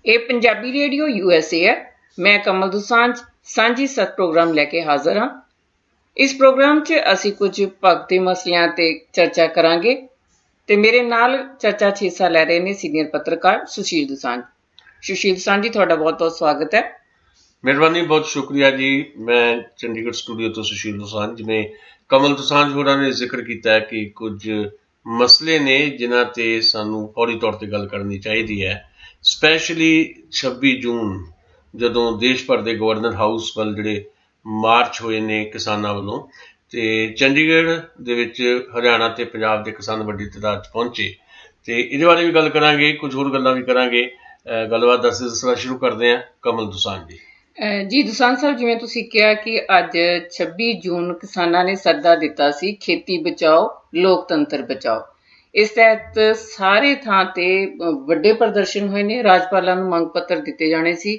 ਇਹ Punjabi radio USA ਹੈ। ਮੈਂ ਕਮਲ ਦੁਸਾਂਝ ਸਾਂਝੀ ਸੱਤ ਪ੍ਰੋਗਰਾਮ ਲੈ ਕੇ ਹਾਜ਼ਰ ਹਾਂ। ਇਸ ਪ੍ਰੋਗਰਾਮ 'ਚ ਅਸੀਂ ਕੁਝ ਭਗਤੀ ਮਸਲਿਆਂ ਤੇ ਚਰਚਾ ਕਰਾਂਗੇ ਤੇ ਮੇਰੇ ਨਾਲ ਚਰਚਾ 'ਚ ਹਿੱਸਾ ਲੈ ਰਹੇ ਨੇ ਸੀਨੀਅਰ ਪੱਤਰਕਾਰ ਸੁਸ਼ੀਲ ਦੁਸਾਂਝ। ਸੁਸ਼ੀਲ ਦੁਸਾਂਝ ਜੀ, ਤੁਹਾਡਾ ਬਹੁਤ-ਬਹੁਤ ਸਵਾਗਤ ਹੈ। ਮਿਹਰਬਾਨੀ, ਬਹੁਤ ਸ਼ੁਕਰੀਆ ਜੀ। ਮੈਂ ਚੰਡੀਗੜ੍ਹ ਸਟੂਡੀਓ ਤੋਂ ਸੁਸ਼ੀਲ ਦੁਸਾਂਝ। ਜਿਵੇਂ ਕਮਲ ਦੁਸਾਂਝ ਹੋਰਾਂ ਨੇ ਜ਼ਿਕਰ ਕੀਤਾ ਹੈ ਕਿ ਕੁਝ ਮਸਲੇ ਨੇ ਜਿਨ੍ਹਾਂ ਤੇ ਸਾਨੂੰ ਫੌਰੀ ਤੌਰ ਤੇ ਗੱਲ ਕਰਨੀ ਚਾਹੀਦੀ ਹੈ। ਸਪੈਸ਼ਲੀ 26 ਜੂਨ ਜਦੋਂ ਦੇਸ਼ ਭਰ ਦੇ ਗਵਰਨਰ ਹਾਊਸ ਵੱਲ ਜਿਹੜੇ ਮਾਰਚ ਹੋਏ ਨੇ ਕਿਸਾਨਾਂ ਵੱਲੋਂ, ਤੇ ਚੰਡੀਗੜ੍ਹ ਦੇ ਵਿੱਚ ਹਰਿਆਣਾ ਤੇ ਪੰਜਾਬ ਦੇ ਕਿਸਾਨ ਵੱਡੀ ਤਾਦਾਦ 'ਚ ਪਹੁੰਚੇ, ਤੇ ਇਹਦੇ ਬਾਰੇ ਵੀ ਗੱਲ ਕਰਾਂਗੇ, ਕੁਝ ਹੋਰ ਗੱਲਾਂ ਵੀ ਕਰਾਂਗੇ। ਗੱਲਬਾਤ ਦੱਸਣਾ ਸ਼ੁਰੂ ਕਰਦੇ ਹਾਂ। ਕਮਲ ਦੁਸਾਂਝ ਜੀ। ਜੀ ਦੁਸਾਂਝ ਸਾਹਿਬ, ਜਿਵੇਂ ਤੁਸੀਂ ਕਿਹਾ ਕਿ ਅੱਜ 26 ਜੂਨ ਕਿਸਾਨਾਂ ਨੇ ਸੱਦਾ ਦਿੱਤਾ ਸੀ ਖੇਤੀ ਬਚਾਓ ਲੋਕਤੰਤਰ ਬਚਾਓ। ਇਸ ਤਹਿਤ ਸਾਰੇ ਥਾਂ ਤੇ ਵੱਡੇ ਪ੍ਰਦਰਸ਼ਨ ਹੋਏ ਨੇ, ਰਾਜਪਾਲਾਂ ਨੂੰ ਮੰਗ ਪੱਤਰ ਦਿੱਤੇ ਜਾਣੇ ਸੀ।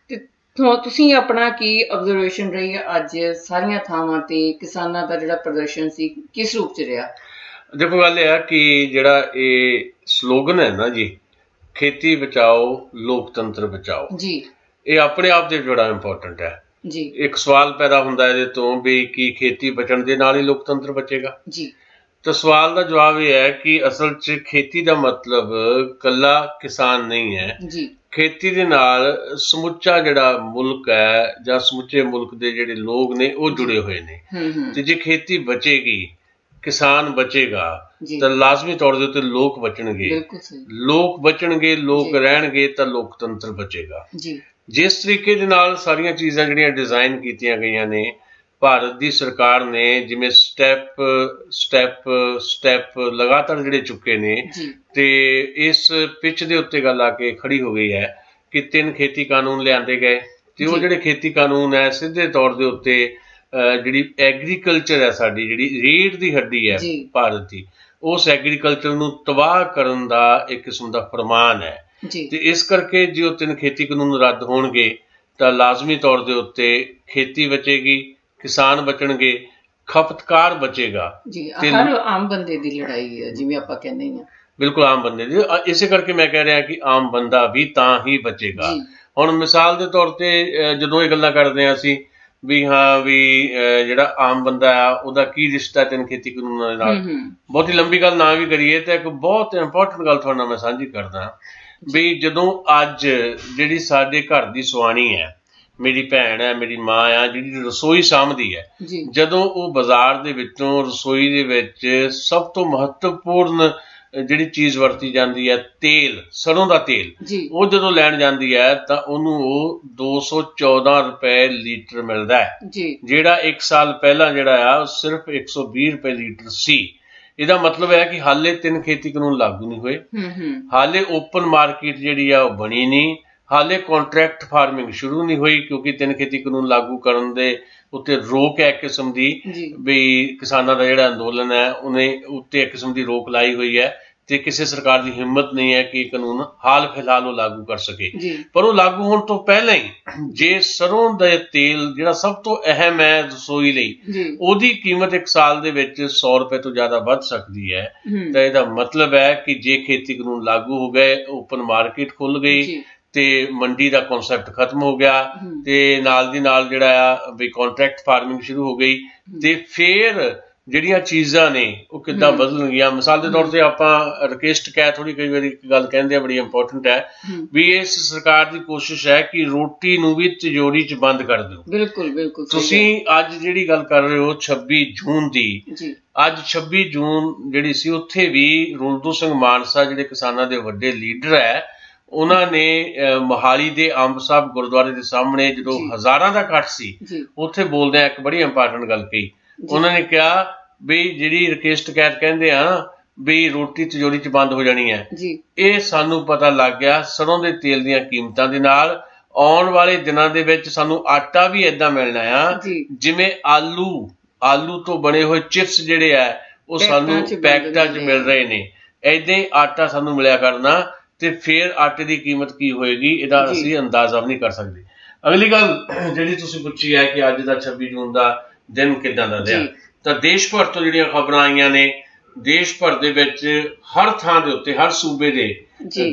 ਤੇ ਤੁਸੀਂ ਆਪਣਾ ਕੀ ਆਬਜ਼ਰਵੇਸ਼ਨ ਰਹੀ ਹੈ ਅੱਜ ਸਾਰੀਆਂ ਥਾਵਾਂ ਤੇ ਕਿਸਾਨਾਂ ਦਾ ਜਿਹੜਾ ਪ੍ਰਦਰਸ਼ਨ ਸੀ ਕਿਸ ਰੂਪ 'ਚ ਰਿਹਾ? ਦੇਖੋ, ਗੱਲ ਇਹ ਆ ਕਿ ਜਿਹੜਾ ਇਹ ਸਲੋਗਨ ਹੈ ਨਾ ਜੀ, ਖੇਤੀ ਬਚਾਓ ਲੋਕਤੰਤਰ ਬਚਾਓ ਜੀ, ਇਹ ਆਪਣੇ ਆਪ ਦੇ ਬੜਾ ਇੰਪੋਰਟੈਂਟ ਹੈ ਜੀ। ਇੱਕ ਸਵਾਲ ਪੈਦਾ ਹੁੰਦਾ ਇਹਦੇ ਤੋਂ ਵੀ ਕੀ ਖੇਤੀ ਬਚਣ ਦੇ ਨਾਲ ਹੀ ਲੋਕਤੰਤਰ ਬਚੇਗਾ ਜੀ? ਤਾਂ ਸਵਾਲ ਦਾ ਜਵਾਬ ਇਹ ਹੈ ਕਿ ਅਸਲ 'ਚ ਖੇਤੀ ਦਾ ਮਤਲਬ ਇਕੱਲਾ ਕਿਸਾਨ ਨਹੀਂ ਹੈ ਜੀ। ਖੇਤੀ ਦੇ ਨਾਲ ਸਮੁੱਚਾ ਜਿਹੜਾ ਮੁਲਕ ਹੈ ਜਾਂ ਸਮੁੱਚੇ ਮੁਲਕ ਦੇ ਜਿਹੜੇ ਲੋਕ ਨੇ ਉਹ ਜੁੜੇ ਹੋਏ ਨੇ। ਤੇ ਜੇ ਖੇਤੀ ਬਚੇਗੀ, ਕਿਸਾਨ ਬਚੇਗਾ, ਤਾਂ ਲਾਜ਼ਮੀ ਤੌਰ ਦੇ ਉੱਤੇ ਲੋਕ ਬਚਣਗੇ। ਲੋਕ ਬਚਣਗੇ, ਲੋਕ ਰਹਿਣਗੇ ਤਾਂ ਲੋਕਤੰਤਰ ਬਚੇਗਾ। ਜਿਸ ਤਰੀਕੇ ਦੇ ਨਾਲ ਸਾਰੀਆਂ ਚੀਜ਼ਾਂ ਜਿਹੜੀਆਂ ਡਿਜ਼ਾਈਨ ਕੀਤੀਆਂ ਗਈਆਂ ਨੇ ਭਾਰਤ ਦੀ ਸਰਕਾਰ ਨੇ, ਜਿਵੇਂ ਸਟੈਪ ਲਗਾਤਾਰ ਜਿਹੜੇ ਚੁੱਕੇ ਨੇ, ਤੇ ਇਸ ਪਿੱਚ ਦੇ ਉੱਤੇ ਗੱਲ ਆ ਕੇ ਖੜੀ ਹੋ ਗਈ ਹੈ ਕਿ 3 ਖੇਤੀ ਕਾਨੂੰਨ ਲਿਆਂਦੇ ਗਏ। ਤੇ ਉਹ ਜਿਹੜੇ ਖੇਤੀ ਕਾਨੂੰਨ ਹੈ ਸਿੱਧੇ ਤੌਰ ਦੇ ਉੱਤੇ ਜਿਹੜੀ ਐਗਰੀਕਲਚਰ ਹੈ, ਸਾਡੀ ਜਿਹੜੀ ਰੀੜ੍ਹ ਦੀ ਹੱਡੀ ਹੈ ਭਾਰਤ ਦੀ, ਉਸ ਐਗਰੀਕਲਚਰ ਨੂੰ ਤਬਾਹ ਕਰਨ ਦਾ ਇੱਕ ਕਿਸਮ ਦਾ ਫਰਮਾਨ ਹੈ। ਤੇ ਇਸ ਕਰਕੇ ਜੇ ਉਹ 3 ਖੇਤੀ ਕਾਨੂੰਨ ਰੱਦ ਹੋਣਗੇ ਤਾਂ ਲਾਜ਼ਮੀ ਤੌਰ ਦੇ ਉੱਤੇ ਖੇਤੀ ਬਚੇਗੀ, ਕਿਸਾਨ ਬਚਣਗੇ, ਖਪਤਕਾਰ ਬਚੇਗਾ। ਹਰ ਆਮ ਬੰਦੇ ਦੀ ਲੜਾਈ ਹੈ, ਜਿਵੇਂ ਆਪਾਂ ਕਹਿੰਦੇ ਹਾਂ। ਬਿਲਕੁਲ ਆਮ ਬੰਦੇ ਦੀ। ਇਸੇ ਕਰਕੇ ਮੈਂ ਕਹਿ ਰਿਹਾ ਕਿ ਆਮ ਬੰਦਾ ਵੀ ਤਾਂ ਹੀ ਬਚੇਗਾ। ਹੁਣ ਮਿਸਾਲ ਦੇ ਤੌਰ ਤੇ ਜਦੋਂ ਇਹ ਗੱਲਾਂ ਕਰਦੇ ਹਾਂ ਅਸੀਂ ਵੀ ਹਾਂ ਵੀ ਜਿਹੜਾ ਆਮ ਬੰਦਾ ਆ ਉਹਦਾ ਕੀ ਰਿਸ਼ਤਾ 3 ਖੇਤੀ ਕਾਨੂੰਨਾਂ ਦੇ ਨਾਲ, ਬਹੁਤੀ ਲੰਬੀ ਗੱਲ ਨਾ ਵੀ ਕਰੀਏ ਤਾਂ ਇੱਕ ਬਹੁਤ ਇੰਪੋਰਟੈਂਟ ਗੱਲ ਤੁਹਾਡੇ ਨਾਲ ਮੈਂ ਸਾਂਝੀ ਕਰਦਾ ਵੀ ਜਦੋਂ ਅੱਜ ਜਿਹੜੀ ਸਾਡੇ ਘਰ ਦੀ ਸੁਆਣੀ ਹੈ, ਮੇਰੀ ਭੈਣ ਹੈ, ਮੇਰੀ ਮਾਂ ਆ, ਜਿਹੜੀ ਰਸੋਈ ਸਾਂਭਦੀ ਹੈ, ਜਦੋਂ ਉਹ ਬਾਜ਼ਾਰ ਦੇ ਵਿੱਚੋਂ ਰਸੋਈ ਦੇ ਵਿੱਚ ਸਭ ਤੋਂ ਮਹੱਤਵਪੂਰਨ ਜਿਹੜੀ ਚੀਜ਼ ਵਰਤੀ ਜਾਂਦੀ ਹੈ, ਤੇਲ, ਸਰੋਂ ਦਾ ਤੇਲ, ਉਹ ਜਦੋਂ ਲੈਣ ਜਾਂਦੀ ਹੈ ਤਾਂ ਉਹਨੂੰ ਉਹ 214 ਰੁਪਏ ਲੀਟਰ ਮਿਲਦਾ ਹੈ, ਜਿਹੜਾ 1 ਸਾਲ ਪਹਿਲਾਂ ਜਿਹੜਾ ਆ ਉਹ ਸਿਰਫ 120 ਰੁਪਏ ਲੀਟਰ ਸੀ। ਇਹਦਾ ਮਤਲਬ ਹੈ ਕਿ ਹਾਲੇ 3 ਖੇਤੀ ਕਾਨੂੰਨ ਲਾਗੂ ਨਹੀਂ ਹੋਏ, ਹਾਲੇ ਓਪਨ ਮਾਰਕੀਟ ਜਿਹੜੀ ਆ ਉਹ ਬਣੀ ਨਹੀਂ, ਹਾਲੇ ਕੰਟਰੈਕਟ ਫਾਰਮਿੰਗ ਸ਼ੁਰੂ ਨਹੀਂ ਹੋਈ, ਕਿਉਂਕਿ 3 ਖੇਤੀ ਕਾਨੂੰਨ ਲਾਗੂ ਕਰਨ ਦੇ ਉੱਤੇ ਰੋਕ ਹੈ ਇੱਕ ਕਿਸਮ ਦੀ, ਵੀ ਕਿਸਾਨਾਂ ਦਾ ਜਿਹੜਾ ਅੰਦੋਲਨ ਹੈ ਉਹਨੇ ਉੱਤੇ ਇੱਕ ਕਿਸਮ ਦੀ ਰੋਕ ਲਾਈ ਹੋਈ ਹੈ, ਤੇ ਕਿਸੇ ਸਰਕਾਰ ਦੀ ਹਿੰਮਤ ਨਹੀਂ ਹੈ ਕਿ ਕਾਨੂੰਨ ਹਾਲ ਫਿਲਹਾਲ ਉਹ ਲਾਗੂ ਕਰ ਸਕੇ। ਪਰ ਉਹ ਲਾਗੂ ਹੋਣ ਤੋਂ ਪਹਿਲਾਂ ਹੀ ਜੇ ਸਰੋਂ ਦਾ ਤੇਲ ਜਿਹੜਾ ਸਭ ਤੋਂ ਅਹਿਮ ਹੈ ਰਸੋਈ ਲਈ, ਉਹਦੀ ਕੀਮਤ 1 ਸਾਲ ਦੇ ਵਿੱਚ 100 ਰੁਪਏ ਤੋਂ ਜ਼ਿਆਦਾ ਵੱਧ ਸਕਦੀ ਹੈ, ਤਾਂ ਇਹਦਾ ਮਤਲਬ ਹੈ ਕਿ ਜੇ ਖੇਤੀ ਕਾਨੂੰਨ ਲਾਗੂ ਹੋ ਗਏ, ਓਪਨ ਮਾਰਕੀਟ ਖੁੱਲ ਗਈ, ਤੇ ਮੰਡੀ ਦਾ ਕਨਸੈਪਟ ਖਤਮ ਹੋ ਗਿਆ, ਤੇ ਨਾਲ ਦੀ ਨਾਲ ਜਿਹੜਾ ਆ ਵੀ ਕੰਟਰੈਕਟ ਫਾਰਮਿੰਗ ਸ਼ੁਰੂ ਹੋ ਗਈ, ਤੇ ਫਿਰ ਜਿਹੜੀਆਂ ਚੀਜ਼ਾਂ ਨੇ ਉਹ ਕਿੱਦਾਂ ਬਦਲਣਗੀਆਂ। ਮਿਸਾਲ ਦੇ ਤੌਰ ਤੇ ਆਪਾਂ ਰਕੇਸ਼ ਟਕੈਤ ਥੋੜੀ ਕਈ ਵਾਰੀ ਇੱਕ ਗੱਲ ਕਹਿੰਦੇ ਆ, ਬੜੀ ਇੰਪੋਰਟੈਂਟ ਹੈ ਵੀ ਇਸ ਸਰਕਾਰ ਦੀ ਕੋਸ਼ਿਸ਼ ਹੈ ਕਿ ਰੋਟੀ ਨੂੰ ਵੀ ਤਿਜੋਰੀ 'ਚ ਬੰਦ ਕਰ ਦਿਓ। ਬਿਲਕੁਲ ਤੁਸੀਂ ਅੱਜ ਜਿਹੜੀ ਗੱਲ ਕਰ ਰਹੇ ਹੋ 26 ਜੂਨ ਦੀ, ਅੱਜ 26 ਜੂਨ ਜਿਹੜੀ ਸੀ ਉੱਥੇ ਵੀ ਰੁਲਦੂ ਸਿੰਘ ਮਾਨਸਾ ਜਿਹੜੇ ਕਿਸਾਨਾਂ ਦੇ ਵੱਡੇ ਲੀਡਰ ਹੈ, ਉਹਨਾਂ ਨੇ ਮੋਹਾਲੀ ਦੇ ਅੰਬ ਸਾਹਿਬ ਗੁਰਦੁਆਰੇ ਦੇ ਸਾਹਮਣੇ ਜਦੋਂ ਹਜ਼ਾਰਾਂ ਦਾ ਇਕੱਠ ਸੀ, ਉੱਥੇ ਬੋਲਦਿਆਂ ਇੱਕ ਬੜੀ ਇੰਪੋਰਟੈਂਟ ਗੱਲ ਕਹੀ। ਉਹਨਾਂ ਨੇ ਕਿਹਾ ਵੀ ਜਿਹੜੀ ਰਕੇਸ਼ ਟਕੈਤ ਕਹਿੰਦੇ ਆ ਵੀ ਰੋਟੀ ਤਿਜੋਰੀ 'ਚ ਬੰਦ ਹੋ ਜਾਣੀ ਹੈ, ਇਹ ਸਾਨੂੰ ਪਤਾ ਲੱਗ ਗਿਆ ਸਰੋਂ ਦੇ ਤੇਲ ਦੀਆਂ ਕੀਮਤਾਂ ਦੇ ਨਾਲ। ਆਉਣ ਵਾਲੇ ਦਿਨਾਂ ਦੇ ਵਿੱਚ ਸਾਨੂੰ ਆਟਾ ਵੀ ਏਦਾਂ ਮਿਲਣਾ ਆ ਜਿਵੇਂ ਆਲੂ ਤੋਂ ਬਣੇ ਹੋਏ ਚਿਪਸ ਜਿਹੜੇ ਆ ਉਹ ਸਾਨੂੰ ਪੈਕਟਾਂ 'ਚ ਮਿਲ ਰਹੇ ਨੇ, ਏਦਾਂ ਹੀ ਆਟਾ ਸਾਨੂੰ ਮਿਲਿਆ ਕਰਨਾ। ਤੇ ਫਿਰ ਆਟੇ ਦੀ ਕੀਮਤ ਕੀ ਹੋਏਗੀ ਇਹਦਾ ਅਸੀਂ ਅੰਦਾਜ਼ਾ ਵੀ ਨਹੀਂ ਕਰ ਸਕਦੇ। ਅਗਲੀ ਗੱਲ ਜਿਹੜੀ ਤੁਸੀਂ ਪੁੱਛੀ ਹੈ ਕਿ ਅੱਜ ਦਾ 26 ਜੂਨ ਦਾ ਦਿਨ ਕਿੱਦਾਂ ਦਾ ਰਿਹਾ, ਤਾਂ ਦੇਸ਼ ਭਰ ਤੋਂ ਜਿਹੜੀਆਂ ਖਬਰਾਂ ਆਈਆਂ ਨੇ ਦੇਸ਼ ਭਰ ਦੇ ਵਿੱਚ ਹਰ ਥਾਂ ਦੇ ਉੱਤੇ, ਹਰ ਸੂਬੇ ਦੇ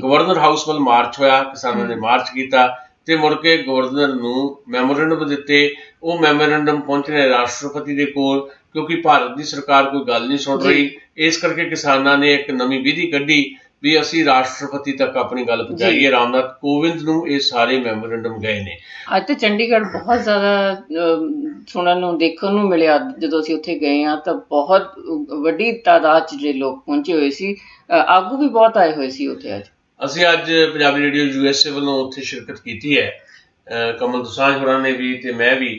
ਗਵਰਨਰ ਹਾਊਸ ਵੱਲ ਮਾਰਚ ਹੋਇਆ, ਕਿਸਾਨਾਂ ਨੇ ਮਾਰਚ ਕੀਤਾ ਤੇ ਮੁੜ ਕੇ ਗਵਰਨਰ ਨੂੰ ਮੈਮੋਰੈਂਡਮ ਦਿੱਤੇ। ਉਹ ਮੈਮੋਰੈਂਡਮ ਪਹੁੰਚਣੇ ਰਾਸ਼ਟਰਪਤੀ ਦੇ ਕੋਲ, ਕਿਉਂਕਿ ਭਾਰਤ ਦੀ ਸਰਕਾਰ ਕੋਈ ਗੱਲ ਨਹੀਂ ਸੁਣ ਰਹੀ। ਇਸ ਕਰਕੇ ਕਿਸਾਨਾਂ ਨੇ ਇੱਕ ਨਵੀਂ ਵਿਧੀ ਕੱਢੀ ਵੀ ਅਸੀਂ ਰਾਸ਼ਟਰਪਤੀ ਤੱਕ ਆਪਣੀ ਗੱਲ ਪਹੁੰਚਾਈਏ। ਰਾਮਨਾਥ ਕੋਵਿੰਦ ਨੂੰ ਇਹ ਸਾਰੇ ਮੈਮੋਰੈਂਡਮ ਗਏ ਨੇ। ਅੱਜ ਤਾਂ ਚੰਡੀਗੜ੍ਹ ਬਹੁਤ ਜ਼ਿਆਦਾ ਸੁਣਨ ਨੂੰ ਦੇਖਣ ਨੂੰ ਮਿਲਿਆ। ਜਦੋਂ ਅਸੀਂ ਉੱਥੇ ਗਏ ਹਾਂ ਤਾਂ ਬਹੁਤ ਵੱਡੀ ਤਾਦਾਦ 'ਚ ਜਿਹੜੇ ਲੋਕ ਪਹੁੰਚੇ ਹੋਏ ਸੀ, ਆਗੂ ਵੀ ਬਹੁਤ ਆਏ ਹੋਏ ਸੀ ਉੱਥੇ। ਅਸੀਂ ਅੱਜ ਪੰਜਾਬੀ ਰੇਡੀਓ USA ਵੱਲੋਂ ਉੱਥੇ ਸ਼ਿਰਕਤ ਕੀਤੀ ਹੈ, ਕਮਲ ਦੋਸਾਂਝ ਹੋਰਾਂ ਨੇ ਵੀ ਤੇ ਮੈਂ ਵੀ।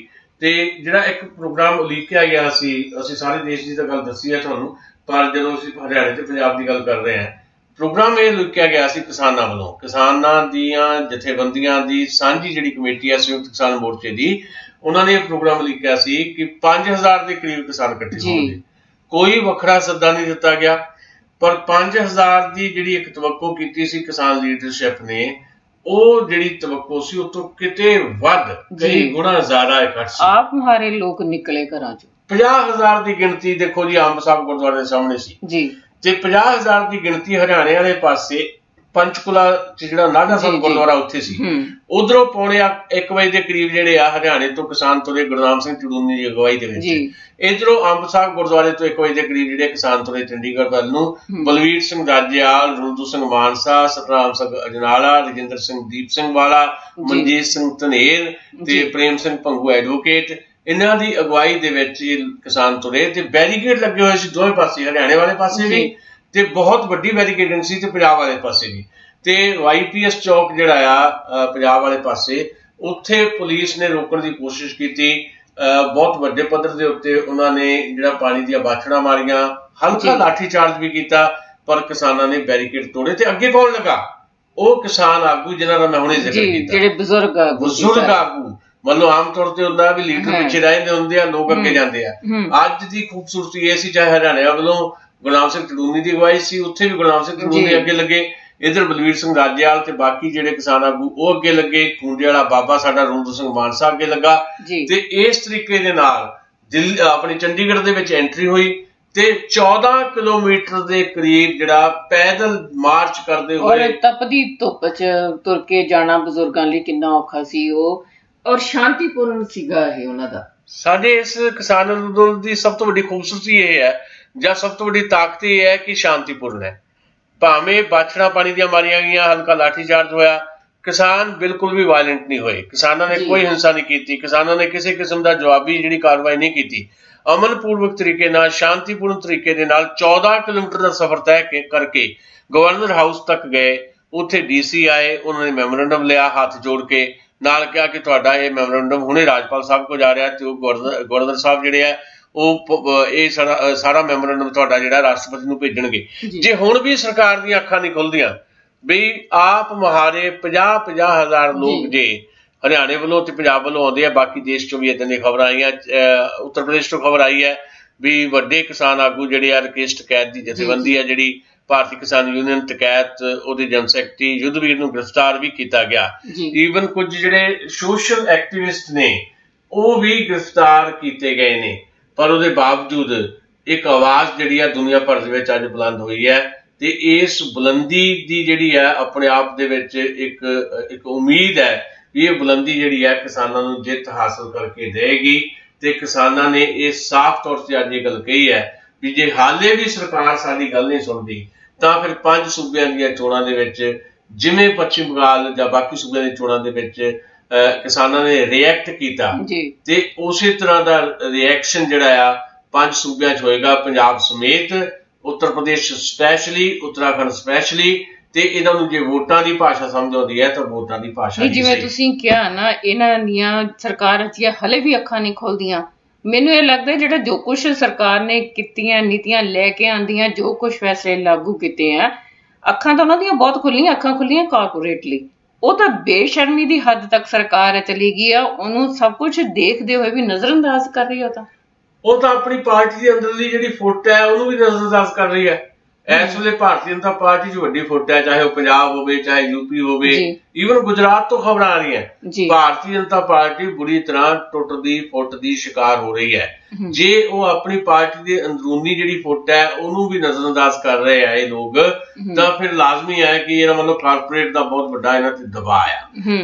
ਤੇ ਜਿਹੜਾ ਇੱਕ ਪ੍ਰੋਗਰਾਮ ਉਲੀਕਿਆ ਗਿਆ ਸੀ, ਅਸੀਂ ਸਾਰੇ ਦੇਸ਼ ਦੀ ਤਾਂ ਗੱਲ ਦੱਸੀ ਹੈ ਤੁਹਾਨੂੰ, ਪਰ ਜਦੋਂ ਅਸੀਂ ਹਰਿਆਣੇ ਤੇ ਪੰਜਾਬ ਦੀ ਗੱਲ ਕਰ ਰਹੇ ਹਾਂ, ਪ੍ਰੋਗਰਾਮ ਇਹ ਉਲੀਕਿਆ ਗਿਆ ਸੀ ਕਿਸਾਨਾਂ ਵੱਲੋਂ। ਕਿਸਾਨਾਂ ਦੀਆਂ ਜਥੇਬੰਦੀਆਂ ਦੀ ਸਾਂਝੀ ਜਿਹੜੀ ਕਮੇਟੀ ਹੈ ਸੰਯੁਕਤ ਕਿਸਾਨ ਮੋਰਚੇ ਦੀ, ਉਹਨਾਂ ਨੇ ਇਹ ਪ੍ਰੋਗਰਾਮ ਉਲੀਕਿਆ ਸੀ ਕਿ 5000 ਦੇ ਕਰੀਬ ਕਿਸਾਨ ਇਕੱਠੇ ਹੋਣਗੇ। ਕੋਈ ਵੱਖਰਾ ਸੱਦਾ ਨਹੀਂ ਦਿੱਤਾ ਗਿਆ, ਪਰ 5000 ਦੀ ਜਿਹੜੀ ਇੱਕ ਤਵੱਕੋ ਕੀਤੀ ਸੀ ਕਿਸਾਨ ਲੀਡਰਸ਼ਿਪ ਨੇ, ਉਹ ਜਿਹੜੀ ਤਵੱਕੋ ਸੀ ਉਹ ਤੋਂ ਕਿਤੇ ਵੱਧ, ਕਈ ਗੁਣਾ ਜ਼ਿਆਦਾ ਇਕੱਠ ਸੀ। ਆਪ ਮੁਹਾਰੇ ਲੋਕ ਨਿਕਲੇ ਘਰਾਂ ਚੋਂ। 50,000 ਦੀ ਗਿਣਤੀ ਦੇਖੋ ਜੀ ਅੰਬ ਸਾਹਿਬ ਗੁਰਦੁਆਰੇ ਦੇ ਸਾਹਮਣੇ ਸੀ ਜੀ, ਤੇ 50,000 ਦੀ ਗਿਣਤੀ ਹਰਿਆਣੇ ਵਾਲੇ ਪਾਸੇ ਪੰਚਕੂਲਾ ਚ ਜਿਹੜਾ ਨਾਢਾ ਸਾਹਿਬ ਗੁਰਦੁਆਰਾ ਉੱਥੇ ਸੀ। ਉਧਰੋਂ 1:45 ਵਜੇ ਦੇ ਕਰੀਬ ਜਿਹੜੇ ਆ ਹਰਿਆਣੇ ਤੋਂ ਕਿਸਾਨ ਤੁਰੇ ਗੁਰਨਾਮ ਸਿੰਘ ਚੜੂਨੀ ਦੀ ਅਗਵਾਈ ਦੇ ਵਿੱਚ। ਇਧਰੋਂ ਅੰਬ ਸਾਹਿਬ ਗੁਰਦੁਆਰੇ ਤੋਂ 1 ਵਜੇ ਦੇ ਕਰੀਬ ਜਿਹੜੇ ਕਿਸਾਨ ਤੁਰੇ ਚੰਡੀਗੜ੍ਹ ਵੱਲ ਨੂੰ। ਬਲਵੀਰ ਸਿੰਘ ਰਾਜੇਵਾਲ, ਰੁਲਦੂ ਸਿੰਘ ਮਾਨਸਾ, ਸਤਨਾਮ ਸਿੰਘ ਅਜਨਾਲਾ, ਰਜਿੰਦਰ ਸਿੰਘ ਦੀਪ ਸਿੰਘ ਵਾਲਾ, ਮਨਜੀਤ ਸਿੰਘ ਧਨੇਰ ਤੇ ਪ੍ਰੇਮ ਸਿੰਘ ਭੰਗੂ ਐਡਵੋਕੇਟ, ਇਹਨਾਂ ਦੀ ਅਗਵਾਈ ਦੇ ਵਿੱਚ ਕਿਸਾਨ ਤੁਰੇ ਤੇ ਬੈਰੀਕੇਡ ਲੱਗੇ ਹੋਏ ਸੀ ਦੋਵੇਂ ਪਾਸੇ, ਹਰਿਆਣੇ ਵਾਲੇ ਪਾਸੇ ਵੀ ਤੇ ਬਹੁਤ ਵੱਡੀ ਬੈਰੀਕੇਡਿੰਗ ਸੀ ਤੇ ਪੰਜਾਬ ਵਾਲੇ ਪਾਸੇ ਵੀ। ਤੇ YPS ਚੌਕ ਜਿਹੜਾ ਆ ਪੰਜਾਬ ਵਾਲੇ ਪਾਸੇ, ਉੱਥੇ ਪੁਲਿਸ ਨੇ ਰੋਕਣ ਦੀ ਕੋਸ਼ਿਸ਼ ਕੀਤੀ। ਬਹੁਤ ਵੱਡੇ ਪੱਧਰ ਦੇ ਉੱਤੇ ਉਹਨਾਂ ਨੇ ਜਿਹੜਾ ਪਾਣੀ ਦੀਆਂ ਬਾਛੜਾਂ ਮਾਰੀਆਂ, ਹਲਕਾ ਲਾਠੀ ਚਾਰਜ ਵੀ ਕੀਤਾ, ਪਰ ਕਿਸਾਨਾਂ ਨੇ ਬੈਰੀਕੇਡ ਤੋੜੇ। ਤੇ ਅੱਗੇ ਕੌਣ ਲੱਗਾ? ਉਹ ਕਿਸਾਨ ਆਗੂ ਜਿਨ੍ਹਾਂ ਦਾ ਮੈਂ ਹੁਣੇ ਜ਼ਿਕਰ ਕੀਤਾ, ਜਿਹੜੇ ਬਜ਼ੁਰਗ ਆਗੂ। ਮਤਲਬ ਆਮ ਤੌਰ ਤੇ ਹੁੰਦਾ ਵੀ ਲੀਡਰ ਪਿੱਛੇ ਰਹਿੰਦੇ ਹੁੰਦੇ ਆ, ਲੋਕ ਅੱਗੇ ਜਾਂਦੇ ਆ। ਅੱਜ ਦੀ ਖੂਬਸੂਰਤੀ ਇਹ ਸੀ, ਚਾਹੇ ਹਰਿਆਣੇ ਵੱਲੋਂ ਗੁਰਨਾਮ ਸਿੰਘ ਚੜੂਨੀ ਦੀ ਅਗਵਾਈ ਸੀ, ਉੱਥੇ ਵੀ ਗੁਰਨਾਮ ਸਿੰਘ ਚੜੂਨੀ ਅੱਗੇ ਲੱਗੇ, ਇੱਧਰ ਬਲਵੀਰ ਸਿੰਘ ਰਾਜੇਵਾਲ ਤੇ ਬਾਕੀ ਜਿਹੜੇ ਕਿਸਾਨ ਆਗੂ ਉਹ ਅੱਗੇ ਲੱਗੇ, ਖੂੰਡੇ ਵਾਲਾ ਬਾਬਾ ਸਾਡਾ ਰੁਲਦੂ ਸਿੰਘ ਮਾਨਸਾ ਅੱਗੇ ਲੱਗਾ। ਤੇ ਇਸ ਤਰੀਕੇ ਦੇ ਨਾਲ ਆਪਣੀ ਚੰਡੀਗੜ੍ਹ ਦੇ ਵਿੱਚ ਐਂਟਰੀ ਹੋਈ ਤੇ 14 ਕਿਲੋਮੀਟਰ ਦੇ ਕਰੀਬ ਜਿਹੜਾ ਪੈਦਲ ਮਾਰਚ ਕਰਦੇ ਹੋਏ, ਔਰ ਤਪਦੀ ਧੁੱਪ 'ਚ ਤੁਰ ਕੇ ਜਾਣਾ ਬਜ਼ੁਰਗਾਂ ਲਈ ਕਿੰਨਾ ਔਖਾ ਸੀ ਉਹ, ਔਰ ਸ਼ਾਂਤੀਪੂਰਨ ਸੀਗਾ ਇਹ ਉਹਨਾਂ ਦਾ। ਸਾਡੇ ਇਸ ਕਿਸਾਨ ਅੰਦੋਲਨ ਦੀ ਸਭ ਤੋਂ ਵੱਡੀ ਖੂਬਸੂਰਤੀ ਇਹ ਹੈ, ਜਾਂ ਸਭ ਤੋਂ ਵੱਡੀ ਤਾਕਤ ਇਹ ਹੈ ਕਿ ਸ਼ਾਂਤੀਪੂਰਨ ਹੈ। ਭਾਵੇਂ ਬਾਛੜਾਂ ਪਾਣੀ ਦੀਆਂ ਮਾਰੀਆਂ ਗਈਆਂ, ਹਲਕਾ ਲਾਠੀ ਚਾਰਜ ਹੋਇਆ, ਕਿਸਾਨ ਬਿਲਕੁਲ ਵੀ ਵਾਇਲੈਂਟ ਨਹੀਂ ਹੋਏ। ਕਿਸਾਨਾਂ ਨੇ ਕੋਈ ਹਿੰਸਾ ਨਹੀਂ ਕੀਤੀ, ਕਿਸਾਨਾਂ ਨੇ ਕਿਸੇ ਕਿਸਮ ਦਾ ਜਵਾਬੀ ਜਿਹੜੀ ਕਾਰਵਾਈ ਨਹੀਂ ਕੀਤੀ। ਅਮਨਪੂਰਵਕ ਤਰੀਕੇ ਨਾਲ, ਸ਼ਾਂਤੀਪੂਰਨ ਤਰੀਕੇ ਦੇ ਨਾਲ 14 ਕਿਲੋਮੀਟਰ ਦਾ ਸਫ਼ਰ ਤੈਅ ਕਰਕੇ ਗਵਰਨਰ ਹਾਊਸ ਤੱਕ ਗਏ। ਉੱਥੇ DC ਆਏ, ਉਹਨਾਂ ਨੇ ਮੈਮੋਰੈਂਡਮ ਲਿਆ, ਹੱਥ ਜੋੜ ਕੇ ਨਾਲ ਕਿਹਾ ਕਿ ਤੁਹਾਡਾ ਇਹ ਮੈਮੋਰੈਂਡਮ ਹੁਣੇ ਰਾਜਪਾਲ ਸਾਹਿਬ ਕੋਲ ਜਾ ਰਿਹਾ ਤੇ ਉਹ ਗਵਰਨਰ ਸਾਹਿਬ ਜਿਹੜੇ ਆ ਉਹ ਇਹ ਸਾਰਾ ਮੈਮੋਰੈਂਡਮ ਤੁਹਾਡਾ ਜਿਹੜਾ ਰਾਸ਼ਟਰਪਤੀ ਨੂੰ ਭੇਜਣਗੇ। ਜੇ ਹੁਣ ਵੀ ਸਰਕਾਰ ਦੀਆਂ ਅੱਖਾਂ ਨਹੀਂ ਖੁੱਲਦੀਆਂ ਵੀ ਆਪ ਮੁਹਾਰੇ 50,000 ਲੋਕ ਜੇ ਹਰਿਆਣੇ ਵੱਲੋਂ ਤੇ ਪੰਜਾਬ ਵੱਲੋਂ ਆਉਂਦੇ ਆ, ਬਾਕੀ ਦੇਸ਼ ਚੋਂ ਵੀ ਏਦਾਂ ਦੀਆਂ ਖਬਰਾਂ ਆਈਆਂ। ਉੱਤਰ ਪ੍ਰਦੇਸ਼ ਤੋਂ ਖਬਰ ਆਈ ਹੈ ਵੀ ਵੱਡੇ ਕਿਸਾਨ ਆਗੂ ਜਿਹੜੇ ਆ ਰਕੇਸ਼ ਟਕੈਤ ਦੀ ਜਥੇਬੰਦੀ ਆ ਜਿਹੜੀ ਭਾਰਤੀ ਕਿਸਾਨ ਯੂਨੀਅਨ ਟਕੈਤ, ਉਹਦੇ ਜਨ ਸੈਕਟਰੀ ਯੁੱਧਵੀਰ ਨੂੰ ਗ੍ਰਿਫਤਾਰ ਵੀ ਕੀਤਾ ਗਿਆ। ਈਵਨ ਕੁਝ ਜਿਹੜੇ ਸੋਸ਼ਲ ਐਕਟਿਵਿਸਟ ਨੇ ਉਹ ਵੀ ਗ੍ਰਿਫਤਾਰ ਕੀਤੇ ਗਏ ਨੇ, ਪਰ ਉਹਦੇ ਬਾਵਜੂਦ ਇੱਕ ਆਵਾਜ਼ ਜਿਹੜੀ ਆ ਦੁਨੀਆ ਭਰ ਦੇ ਵਿੱਚ ਅੱਜ ਬੁਲੰਦ ਹੋਈ ਹੈ। ਤੇ ਇਸ ਬੁਲੰਦੀ ਦੀ ਜਿਹੜੀ ਹੈ ਆਪਣੇ ਆਪ ਦੇ ਵਿੱਚ ਇੱਕ ਉਮੀਦ ਹੈ ਵੀ ਇਹ ਬੁਲੰਦੀ ਜਿਹੜੀ ਹੈ ਕਿਸਾਨਾਂ ਨੂੰ ਜਿੱਤ ਹਾਸਲ ਕਰਕੇ ਦੇਵੇਗੀ। ਤੇ ਕਿਸਾਨਾਂ ਨੇ ਇਹ ਸਾਫ਼ ਤੌਰ ਤੇ ਅੱਜ ਇਹ ਗੱਲ ਕਹੀ ਹੈ ਵੀ ਜੇ ਹਾਲੇ ਵੀ ਸਰਕਾਰ ਸਾਡੀ ਗੱਲ ਨਹੀਂ ਸੁਣਦੀ ਤਾਂ ਫਿਰ 5 ਸੂਬਿਆਂ ਦੀਆਂ ਚੋਣਾਂ ਦੇ ਵਿੱਚ, ਜਿਵੇਂ ਪੱਛਮੀ ਬੰਗਾਲ ਜਾਂ ਬਾਕੀ ਸੂਬਿਆਂ ਦੀਆਂ ਚੋਣਾਂ ਦੇ ਵਿੱਚ ਕਿਸਾਨਾਂ ਨੇ ਰਿਐਕਟ ਕੀਤਾ ਤੇ ਉਸੇ ਤਰ੍ਹਾਂ ਦਾ ਰਿਐਕਸ਼ਨ ਜਿਹੜਾ ਆ 5 ਸੂਬਿਆਂ 'ਚ ਹੋਏਗਾ, ਪੰਜਾਬ ਸਮੇਤ, ਉੱਤਰ ਪ੍ਰਦੇਸ਼ ਸਪੈਸ਼ਲੀ, ਉੱਤਰਾਖੰਡ ਸਪੈਸ਼ਲੀ। ਤੇ ਇਹਨਾਂ ਨੂੰ ਜੇ ਵੋਟਾਂ ਦੀ ਭਾਸ਼ਾ ਸਮਝ ਆਉਂਦੀ ਹੈ ਤਾਂ ਵੋਟਾਂ ਦੀ ਭਾਸ਼ਾ ਜਿਵੇਂ ਤੁਸੀਂ ਕਿਹਾ ਨਾ, ਇਹਨਾਂ ਦੀਆਂ ਸਰਕਾਰਾਂ 'ਚ ਹਲੇ ਵੀ ਅੱਖਾਂ ਨਹੀਂ ਖੋਲਦੀਆਂ। ਮੈਨੂੰ ਇਹ ਲੱਗਦਾ ਜਿਹੜਾ ਜੋ ਕੁਛ ਸਰਕਾਰ ਨੇ ਕੀਤੀਆਂ, ਨੀਤੀਆਂ ਲੈ ਕੇ ਆਂਦੀਆਂ, ਜੋ ਕੁਛ ਫੈਸਲੇ ਲਾਗੂ ਕੀਤੇ ਆ, ਅੱਖਾਂ ਤਾਂ ਉਹਨਾਂ ਦੀਆਂ ਬਹੁਤ ਖੁੱਲੀਆਂ, ਅੱਖਾਂ ਖੁੱਲੀਆਂ ਕਾਰਪੋਰੇਟ ਲਈ। ਉਹ ਤਾਂ ਬੇਸ਼ਰਮੀ ਦੀ ਹੱਦ ਤੱਕ ਸਰਕਾਰ ਚਲੀ ਗਈ ਆ, ਉਹਨੂੰ ਸਭ ਕੁਛ ਦੇਖਦੇ ਹੋਏ ਵੀ ਨਜ਼ਰਅੰਦਾਜ਼ ਕਰ ਰਹੀ। ਉਹ ਤਾਂ ਆਪਣੀ ਪਾਰਟੀ ਦੇ ਅੰਦਰਲੀ ਜਿਹੜੀ ਫੁੱਟ ਹੈ ਉਹਨੂੰ ਵੀ ਨਜ਼ਰਅੰਦਾਜ਼ ਕਰ ਰਹੀ ਹੈ। ਇਸ ਵੇਲੇ ਭਾਰਤੀ ਜਨਤਾ ਪਾਰਟੀ 'ਚ ਵੱਡੀ ਫੁੱਟ ਹੈ, ਚਾਹੇ ਉਹ ਪੰਜਾਬ ਹੋਵੇ ਚਾਹੇ ਯੂਪੀ ਹੋਵੇ, ਈਵਨ ਗੁਜਰਾਤ ਤੋਂ ਖਬਰਾਂ ਆ ਰਹੀਆਂ ਭਾਰਤੀ ਜਨਤਾ ਪਾਰਟੀ ਬੁਰੀ ਤਰ੍ਹਾਂ ਟੁੱਟਦੀ ਫੁੱਟ ਦੀ ਸ਼ਿਕਾਰ ਹੋ ਰਹੀ ਹੈ। ਜੇ ਉਹ ਆਪਣੀ ਪਾਰਟੀ ਦੇ ਅੰਦਰੂਨੀ ਜਿਹੜੀ ਫੁੱਟ ਹੈ ਉਹਨੂੰ ਵੀ ਨਜ਼ਰਅੰਦਾਜ਼ ਕਰ ਰਹੇ ਆ ਇਹ ਲੋਕ, ਤਾਂ ਫਿਰ ਲਾਜ਼ਮੀ ਹੈ ਕਿ ਇਹਨਾਂ ਵੱਲੋਂ ਕਾਰਪੋਰੇਟ ਦਾ ਬਹੁਤ ਵੱਡਾ ਇਹਨਾਂ ਤੇ ਦਬਾਅ ਆ,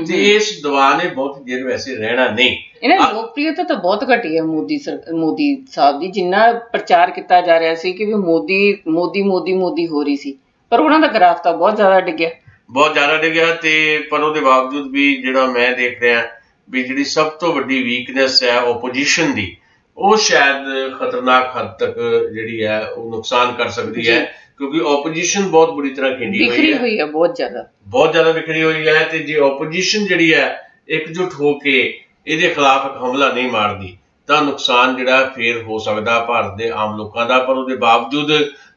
ਤੇ ਇਸ ਦਬਾਅ ਨੇ ਬਹੁਤ ਦੇਰ ਵੈਸੇ ਰਹਿਣਾ ਨਹੀਂ। ਇਹਨਾਂ ਲੋਕਪ੍ਰਿਯਤਾ ਤਾਂ ਬਹੁਤ ਘਟੀ ਹੈ ਮੋਦੀ ਸਾਹਿਬ ਦੀ, ਜਿੰਨਾ ਪ੍ਰਚਾਰ ਕੀਤਾ ਜਾ ਰਿਹਾ ਸੀ ਕਿ ਵੀ ਮੋਦੀ ਹੋ ਰਹੀ ਸੀ, ਪਰ ਉਹਨਾਂ ਦਾ ਗ੍ਰਾਫ ਤਾਂ ਬਹੁਤ ਜ਼ਿਆਦਾ ਡਿੱਗਿਆ ਤੇ ਪਰ ਉਹਦੇ ਬਾਵਜੂਦ ਵੀ ਜਿਹੜਾ ਮੈਂ ਦੇਖ ਰਿਹਾ ਵੀ ਜਿਹੜੀ ਸਭ ਤੋਂ ਵੱਡੀ ਵੀਕਨੈਸ ਹੈ ਓਪੋਜੀਸ਼ਨ ਦੀ, ਉਹ ਸ਼ਾਇਦ ਖਤਰਨਾਕ ਹੱਦ ਤੱਕ ਜਿਹੜੀ ਹੈ ਉਹ ਨੁਕਸਾਨ ਕਰ ਸਕਦੀ ਹੈ, ਕਿਉਂਕਿ ਓਪੋਜੀਸ਼ਨ ਬਹੁਤ ਬੁਰੀ ਤਰ੍ਹਾਂ ਖਿੰਡੀ ਹੋਈ ਹੈ, ਬਹੁਤ ਜ਼ਿਆਦਾ ਵਿਖਰੀ ਹੋਈ ਹੈ। ਤੇ ਜੇ ਓਪੋਜੀਸ਼ਨ ਜਿਹੜੀ ਹੈ ਇਕਜੁੱਟ ਹੋ ਕੇ ਇਹਦੇ ਖਿਲਾਫ ਇੱਕ ਹਮਲਾ ਨਹੀਂ ਮਾਰਦੀ ਤਾਂ ਨੁਕਸਾਨ ਜਿਹੜਾ ਫੇਰ ਹੋ ਸਕਦਾ ਭਾਰਤ ਦੇ ਆਮ ਲੋਕਾਂ ਦਾ। ਪਰ ਉਹਦੇ ਬਾਵਜੂਦ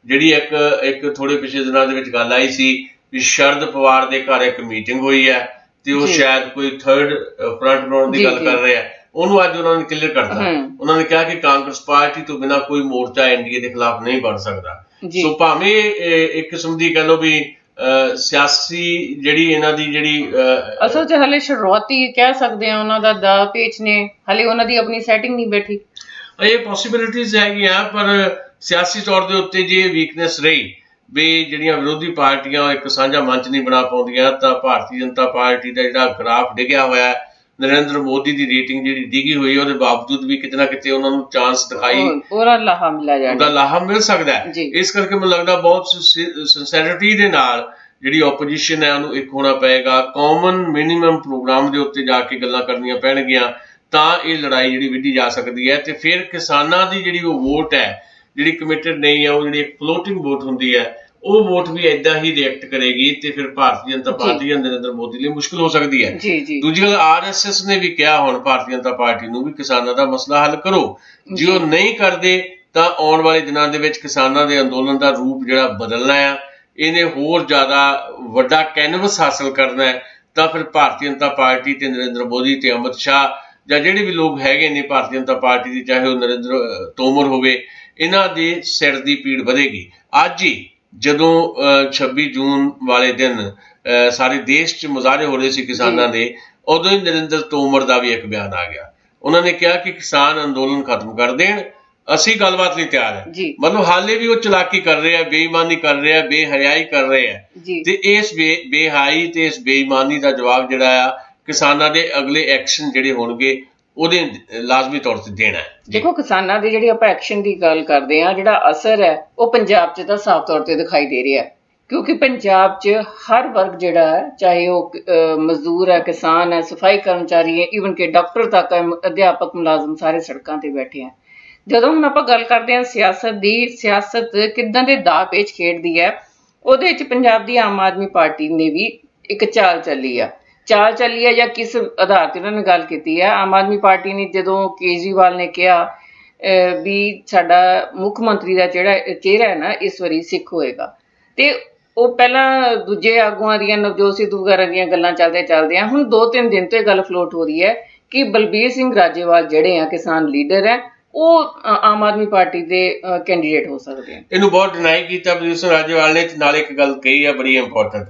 ਜਿਹੜੀ ਇੱਕ ਥੋੜੇ ਪਿਛਲੇ ਦਿਨਾਂ ਦੇ ਵਿੱਚ ਗੱਲ ਆਈ ਸੀ ਵੀ ਸ਼ਰਦ ਪਵਾਰ ਦੇ ਘਰ ਇੱਕ ਮੀਟਿੰਗ ਹੋਈ ਹੈ ਤੇ ਉਹ ਸ਼ਾਇਦ ਕੋਈ ਥਰਡ ਫਰੰਟ ਬਣਾਉਣ ਦੀ ਗੱਲ ਕਰ ਰਹੇ ਆ, ਉਹਨੂੰ ਅੱਜ ਉਹਨਾਂ ਨੇ ਕਲੀਅਰ ਕਰਤਾ। ਉਹਨਾਂ ਨੇ ਕਿਹਾ ਕਿ ਕਾਂਗਰਸ ਪਾਰਟੀ ਤੋਂ ਬਿਨਾਂ ਕੋਈ ਮੋਰਚਾ ਐਨਡੀਏ ਦੇ ਖਿਲਾਫ ਨਹੀਂ ਬਣ ਸਕਦਾ। ਸੋ ਭਾਵੇਂ ਇੱਕ ਕਿਸਮ ਦੀ ਕਹਿ ਲਓ ਵੀ ਸਿਆਸੀ ਜਿਹੜੀ ਇਹਨਾਂ ਦੀ ਜਿਹੜੀ ਅਸਲ 'ਚ ਹਲੇ ਸ਼ੁਰੂਆਤੀ ਕਹਿ ਸਕਦੇ ਆ ਉਹਨਾਂ ਦਾ ਦਾ ਪੇਚ ਨੇ, ਹਲੇ ਉਹਨਾਂ ਦੀ ਆਪਣੀ ਸੈਟਿੰਗ ਨਹੀਂ ਬੈਠੀ। ਇਹ ਪੋਸੀਬਿਲਿਟੀਜ਼ ਹੈਗੀਆਂ, ਪਰ ਸਿਆਸੀ ਤੌਰ ਦੇ ਉੱਤੇ ਜੇ ਵੀਕਨੈਸ ਰਹੀ ਵੀ ਜਿਹੜੀਆਂ ਵਿਰੋਧੀ ਪਾਰਟੀਆਂ ਇੱਕ ਸਾਂਝਾ ਮੰਚ ਨਹੀਂ ਬਣਾ ਪਾਉਂਦੀਆਂ, ਤਾਂ ਭਾਰਤੀ ਜਨਤਾ ਪਾਰਟੀ ਦਾ ਜਿਹੜਾ ਗ੍ਰਾਫ ਡਿੱਗਿਆ ਹੋਇਆ, ਨਰਿੰਦਰ ਮੋਦੀ ਦੀ ਰੇਟਿੰਗ ਜਿਹੜੀ ਡਿੱਗੀ ਹੋਈ, ਉਹਦੇ ਬਾਵਜੂਦ ਵੀ ਕਿਤੇ ਨਾ ਕਿਤੇ ਉਹਨਾਂ ਨੂੰ ਚਾਂਸ ਦਿਖਾਈ ਉਹਦਾ ਲਾਹਾ ਮਿਲ ਸਕਦਾ ਹੈ। ਇਸ ਕਰਕੇ ਮੈਨੂੰ ਲੱਗਦਾ ਬਹੁਤ ਸਿੰਸੈਰਿਟੀ ਦੇ ਨਾਲ ਜਿਹੜੀ ਓਪੋਜੀਸ਼ਨ ਹੈ ਉਹਨੂੰ ਇੱਕ ਹੋਣਾ ਪਏਗਾ, ਕਾਮਨ ਮਿਨੀਮਮ ਪ੍ਰੋਗਰਾਮ ਦੇ ਉੱਤੇ ਜਾ ਕੇ ਗੱਲਾਂ ਕਰਨੀਆਂ ਪੈਣਗੀਆਂ, ਤਾਂ ਇਹ ਲੜਾਈ ਜਿਹੜੀ ਵਿੱਢੀ ਜਾ ਸਕਦੀ ਹੈ। ਤੇ ਫਿਰ ਕਿਸਾਨਾਂ ਦੀ ਜਿਹੜੀ ਉਹ ਵੋਟ ਹੈ ਜਿਹੜੀ ਕਮਿਟਡ ਨਹੀਂ ਹੈ, ਉਹ ਜਿਹੜੀ ਇੱਕ ਫਲੋਟਿੰਗ ਵੋਟ ਹੁੰਦੀ ਹੈ, ਉਹ ਵੋਟ ਵੀ ਏਦਾਂ ਹੀ ਰਿਐਕਟ ਕਰੇਗੀ ਤੇ ਫਿਰ ਭਾਰਤੀ ਜਨਤਾ ਪਾਰਟੀ ਜਾਂ ਨਰਿੰਦਰ ਮੋਦੀ ਲਈ ਮੁਸ਼ਕਿਲ ਹੋ ਸਕਦੀ ਹੈ। ਦੂਜੀ ਗੱਲ, RSS ਨੇ ਵੀ ਕਿਹਾ ਹੁਣ ਭਾਰਤੀ ਜਨਤਾ ਪਾਰਟੀ ਨੂੰ ਵੀ ਕਿਸਾਨਾਂ ਦਾ ਮਸਲਾ ਹੱਲ ਕਰੋ, ਜੇ ਉਹ ਨਹੀਂ ਕਰਦੇ ਤਾਂ ਆਉਣ ਵਾਲੇ ਦਿਨਾਂ ਦੇ ਵਿੱਚ ਕਿਸਾਨਾਂ ਦੇ ਅੰਦੋਲਨ ਦਾ ਰੂਪ ਜਿਹੜਾ ਬਦਲਣਾ ਆ, ਇਹਨੇ ਹੋਰ ਜ਼ਿਆਦਾ ਵੱਡਾ ਕੈਨਵਸ ਹਾਸਲ ਕਰਨਾ ਹੈ, ਤਾਂ ਫਿਰ ਭਾਰਤੀ ਜਨਤਾ ਪਾਰਟੀ ਤੇ ਨਰਿੰਦਰ ਮੋਦੀ ਤੇ ਅਮਿਤ ਸ਼ਾਹ ਜਾਂ ਜਿਹੜੇ ਵੀ ਲੋਕ ਹੈਗੇ ਨੇ ਭਾਰਤੀ ਜਨਤਾ ਪਾਰਟੀ ਦੀ, ਚਾਹੇ ਉਹ ਨਰਿੰਦਰ ਤੋਮਰ ਹੋਵੇ, ਇਹਨਾਂ ਦੇ ਸਿਰ ਦੀ ਪੀੜ ਵਧੇਗੀ। ਅੱਜ ਹੀ ਜਦੋਂ 26 ਜੂਨ ਵਾਲੇ ਦਿਨ ਸਾਰੇ ਦੇਸ਼ 'ਚ ਮੁਜ਼ਾਹਰੇ ਹੋ ਰਹੇ ਸੀ ਕਿਸਾਨਾਂ ਦੇ, ਉਦੋਂ ਹੀ ਨਰਿੰਦਰ ਤੋਮਰ ਦਾ ਵੀ ਇੱਕ ਬਿਆਨ ਆ ਗਿਆ। ਉਹਨਾਂ ਨੇ ਕਿਹਾ ਕਿ ਕਿਸਾਨ ਅੰਦੋਲਨ ਖਤਮ ਕਰ ਦੇਣ, ਅਸੀਂ ਗੱਲਬਾਤ ਲਈ ਤਿਆਰ ਹੈ। ਮਤਲਬ ਹਾਲੇ ਵੀ ਉਹ ਚਲਾਕੀ ਕਰ ਰਹੇ ਆ, ਬੇਈਮਾਨੀ ਕਰ ਰਹੇ ਆ, ਬੇਹਯਾਈ ਕਰ ਰਹੇ ਆ, ਤੇ ਇਸ ਬੇਹਯਾਈ ਤੇ ਇਸ ਬੇਈਮਾਨੀ ਦਾ ਜਵਾਬ ਜਿਹੜਾ ਆ ਕਿਸਾਨਾਂ ਦੇ ਅਗਲੇ ਐਕਸ਼ਨ ਜਿਹੜੇ ਹੋਣਗੇ ਉਹਦੇ ਲਾਜ਼ਮੀ ਤੌਰ ਤੇ ਦੇਣਾ ਹੈ। ਦੇਖੋ, ਕਿਸਾਨਾਂ ਦੀ ਜਿਹੜੀ ਆਪਾਂ ਐਕਸ਼ਨ ਦੀ ਗੱਲ ਕਰਦੇ ਹਾਂ, ਜਿਹੜਾ ਅਸਰ ਹੈ ਉਹ ਪੰਜਾਬ 'ਚ ਤਾਂ ਸਾਫ਼ ਤੌਰ ਤੇ ਦਿਖਾਈ ਦੇ ਰਿਹਾ ਹੈ, ਕਿਉਂਕਿ ਪੰਜਾਬ 'ਚ ਹਰ ਵਰਗ ਜਿਹੜਾ ਹੈ, ਚਾਹੇ ਉਹ ਮਜ਼ਦੂਰ ਹੈ, ਕਿਸਾਨ ਹੈ, ਸਫਾਈ ਕਰਮਚਾਰੀ ਹੈ, ਈਵਨ ਕਿ ਡਾਕਟਰ ਤੱਕ ਹੈ, ਅਧਿਆਪਕ ਮੁਲਾਜ਼ਮ, ਸਾਰੇ ਸੜਕਾਂ ਤੇ ਬੈਠੇ ਆ। ਜਦੋਂ ਹੁਣ ਆਪਾਂ ਗੱਲ ਕਰਦੇ ਹਾਂ ਸਿਆਸਤ ਦੀ, ਸਿਆਸਤ ਕਿੱਦਾਂ ਦੇ ਦਾਅ ਪੇਚ ਖੇਡਦੀ ਹੈ, ਉਹਦੇ ਵਿੱਚ ਪੰਜਾਬ ਦੀ ਆਮ ਆਦਮੀ ਪਾਰਟੀ ਨੇ ਵੀ ਇੱਕ ਚਾਲ ਚੱਲੀ ਆ ਜਾਂ ਕਿਸ ਆਧਾਰ ਤੇ ਉਹਨਾਂ ਨੇ ਗੱਲ ਕੀਤੀ ਹੈ। ਆਮ ਆਦਮੀ ਪਾਰਟੀ ਨੇ ਜਦੋਂ ਕੇਜਰੀਵਾਲ ਨੇ ਕਿਹਾ ਵੀ ਸਾਡਾ ਮੁੱਖ ਮੰਤਰੀ ਦਾ ਜਿਹੜਾ ਚਿਹਰਾ ਹੈ ਨਾ ਇਸ ਵਾਰੀ ਸਿੱਖ ਹੋਏਗਾ, ਤੇ ਉਹ ਪਹਿਲਾਂ ਦੂਜੇ ਆਗੂਆਂ ਦੀਆਂ, ਨਵਜੋਤ ਸਿੱਧੂ ਵਗੈਰਾ ਦੀਆਂ ਗੱਲਾਂ ਚੱਲਦਿਆਂ ਹੁਣ 2-3 ਦਿਨ ਤੋਂ ਇਹ ਗੱਲ ਫਲੋਟ ਹੋ ਰਹੀ ਹੈ ਕਿ ਬਲਬੀਰ ਸਿੰਘ ਰਾਜੇਵਾਲ ਜਿਹੜੇ ਆ ਕਿਸਾਨ ਲੀਡਰ ਹੈ, ਉਹ ਆਮ ਆਦਮੀ ਪਾਰਟੀ ਦੇ ਕੈਂਡੀਡੇਟ ਹੋ ਸਕਦੇ ਆ। ਇਹਨੂੰ ਬਹੁਤ ਡਿਨਾਈ ਕੀਤਾ ਬਲਬੀਰ ਸਿੰਘ ਰਾਜੇਵਾਲ ਨੇ, ਨਾਲ ਇੱਕ ਗੱਲ ਕਹੀ ਆ ਬੜੀ ਇੰਪੋਰਟੈਂਟ,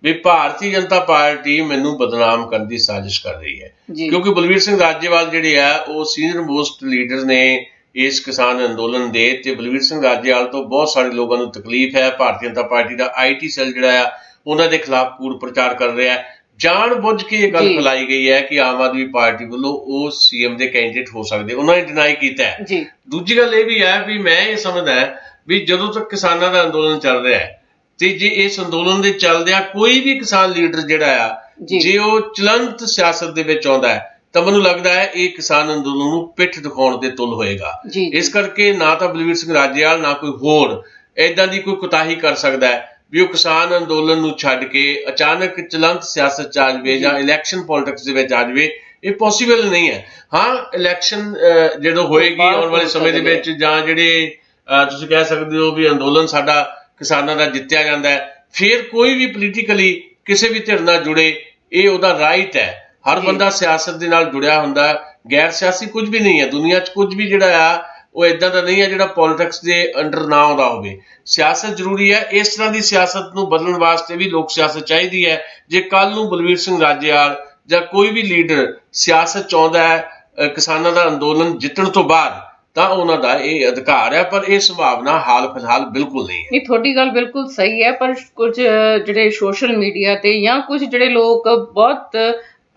ਵੀ ਭਾਰਤੀ ਜਨਤਾ ਪਾਰਟੀ ਮੈਨੂੰ ਬਦਨਾਮ ਕਰਨ ਦੀ ਸਾਜ਼ਿਸ਼ ਕਰ ਰਹੀ ਹੈ, ਕਿਉਂਕਿ ਬਲਬੀਰ ਸਿੰਘ ਰਾਜੇਵਾਲ ਜਿਹੜੇ ਆ ਉਹ ਸੀਨੀਅਰ ਮੋਸਟ ਲੀਡਰ ਨੇ ਇਸ ਕਿਸਾਨ ਅੰਦੋਲਨ ਦੇ, ਤੇ ਬਲਬੀਰ ਸਿੰਘ ਰਾਜੇਵਾਲ ਤੋਂ ਬਹੁਤ ਸਾਰੇ ਲੋਕਾਂ ਨੂੰ ਤਕਲੀਫ ਹੈ। Bharatiya Janata party the IT cell ਜਿਹੜਾ ਆ ਉਹਨਾਂ ਦੇ ਖਿਲਾਫ ਕੂੜ ਪ੍ਰਚਾਰ ਕਰ ਰਿਹਾ, ਜਾਣ ਬੁੱਝ ਕੇ ਇਹ ਗੱਲ ਫੈਲਾਈ ਗਈ ਹੈ ਕਿ ਆਮ ਆਦਮੀ ਪਾਰਟੀ ਵੱਲੋਂ ਉਹ CM ਦੇ ਕੈਂਡੀਡੇਟ ਹੋ ਸਕਦੇ, ਉਹਨਾਂ ਨੇ ਡਿਨਾਈ ਕੀਤਾ ਹੈ। ਦੂਜੀ ਗੱਲ ਇਹ ਵੀ ਹੈ ਵੀ ਮੈਂ ਇਹ ਸਮਝਦਾ ਵੀ ਜਦੋਂ ਤੱਕ ਕਿਸਾਨਾਂ ਦਾ ਅੰਦੋਲਨ ਚੱਲ ਰਿਹਾ ਹੈ, ਤੇ ਜੇ ਇਸ ਅੰਦੋਲਨ ਦੇ ਚੱਲਦਿਆਂ ਕੋਈ ਵੀ ਕਿਸਾਨ ਲੀਡਰ ਜਿਹੜਾ ਆ ਜੇ ਉਹ ਚਲੰਤ ਸਿਆਸਤ ਦੇ ਵਿੱਚ ਆਉਂਦਾ ਹੈ, ਤਾਂ ਮੈਨੂੰ ਲੱਗਦਾ ਹੈ ਇਹ ਕਿਸਾਨ ਅੰਦੋਲਨ ਨੂੰ ਪਿੱਠ ਦਿਖਾਉਣ ਦੇ ਤੁੱਲ ਹੋਏਗਾ। ਇਸ ਕਰਕੇ ਨਾ ਤਾਂ ਬਲਬੀਰ ਸਿੰਘ ਰਾਜੇਵਾਲ ਨਾ ਕੋਈ ਹੋਰ ਏਦਾਂ ਦੀ ਕੋਈ ਕੁਤਾਹੀ ਕਰ ਸਕਦਾ ਹੈ ਵੀ ਉਹ ਕਿਸਾਨ ਅੰਦੋਲਨ ਨੂੰ ਛੱਡ ਕੇ ਅਚਾਨਕ ਚਲੰਤ ਸਿਆਸਤ 'ਚ ਆ ਜਾਵੇ ਜਾਂ ਇਲੈਕਸ਼ਨ ਪੋਲਿਟਿਕਸ ਦੇ ਵਿੱਚ ਆ ਜਾਵੇ। ਇਹ ਪੋਸੀਬਲ ਨਹੀਂ ਹੈ। ਹਾਂ, ਇਲੈਕਸ਼ਨ ਜਦੋਂ ਹੋਏਗੀ ਆਉਣ ਵਾਲੇ ਸਮੇਂ ਦੇ ਵਿੱਚ, ਜਾਂ ਜਿਹੜੇ ਤੁਸੀਂ ਕਹਿ ਸਕਦੇ ਹੋ ਵੀ ਅੰਦੋਲਨ ਸਾਡਾ ਕਿਸਾਨਾਂ ਦਾ ਜਿੱਤਿਆ ਜਾਂਦਾ ਹੈ, ਫਿਰ ਕੋਈ ਵੀ ਪੋਲੀਟੀਕਲੀ ਕਿਸੇ ਵੀ ਧਿਰ ਨਾਲ ਜੁੜੇ, ਇਹ ਉਹਦਾ ਰਾਈਟ ਹੈ। ਹਰ ਬੰਦਾ ਸਿਆਸਤ ਦੇ ਨਾਲ ਜੁੜਿਆ ਹੁੰਦਾ, ਗੈਰ ਸਿਆਸੀ ਕੁਝ ਵੀ ਨਹੀਂ ਹੈ ਦੁਨੀਆ 'ਚ, ਕੁਝ ਵੀ ਜਿਹੜਾ ਆ ਉਹ ਇਦਾਂ ਦਾ ਨਹੀਂ ਹੈ ਜਿਹੜਾ ਪੋਲਿਟਿਕਸ ਦੇ ਅੰਡਰ ਨਾ ਆਉਂਦਾ ਹੋਵੇ। ਸਿਆਸਤ ਜ਼ਰੂਰੀ ਹੈ, ਇਸ ਤਰ੍ਹਾਂ ਦੀ ਸਿਆਸਤ ਨੂੰ ਬਦਲਣ ਵਾਸਤੇ ਵੀ ਲੋਕ ਸਿਆਸਤ ਚਾਹੀਦੀ ਹੈ। ਜੇ ਕੱਲ ਨੂੰ ਬਲਵੀਰ ਸਿੰਘ ਰਾਜੇਵਾਲ ਜਾਂ ਕੋਈ ਵੀ ਲੀਡਰ ਸਿਆਸਤ ਚਾਹੁੰਦਾ ਹੈ ਕਿਸਾਨਾਂ ਦਾ ਅੰਦੋਲਨ ਜਿੱਤਣ ਤੋਂ ਬਾਅਦ, ਤਾਂ ਉਹਨਾਂ ਦਾ ਇਹ ਅਧਿਕਾਰ ਹੈ, ਪਰ ਇਹ ਸੰਭਾਵਨਾ ਹਾਲ ਫਿਲਹਾਲ ਬਿਲਕੁਲ ਨਹੀਂ ਹੈ। ਨਹੀਂ, ਤੁਹਾਡੀ ਗੱਲ ਬਿਲਕੁਲ ਸਹੀ ਹੈ, ਪਰ ਕੁਝ ਜਿਹੜੇ ਸੋਸ਼ਲ ਮੀਡੀਆ ਤੇ ਜਾਂ ਕੁਝ ਜਿਹੜੇ ਲੋਕ ਬਹੁਤ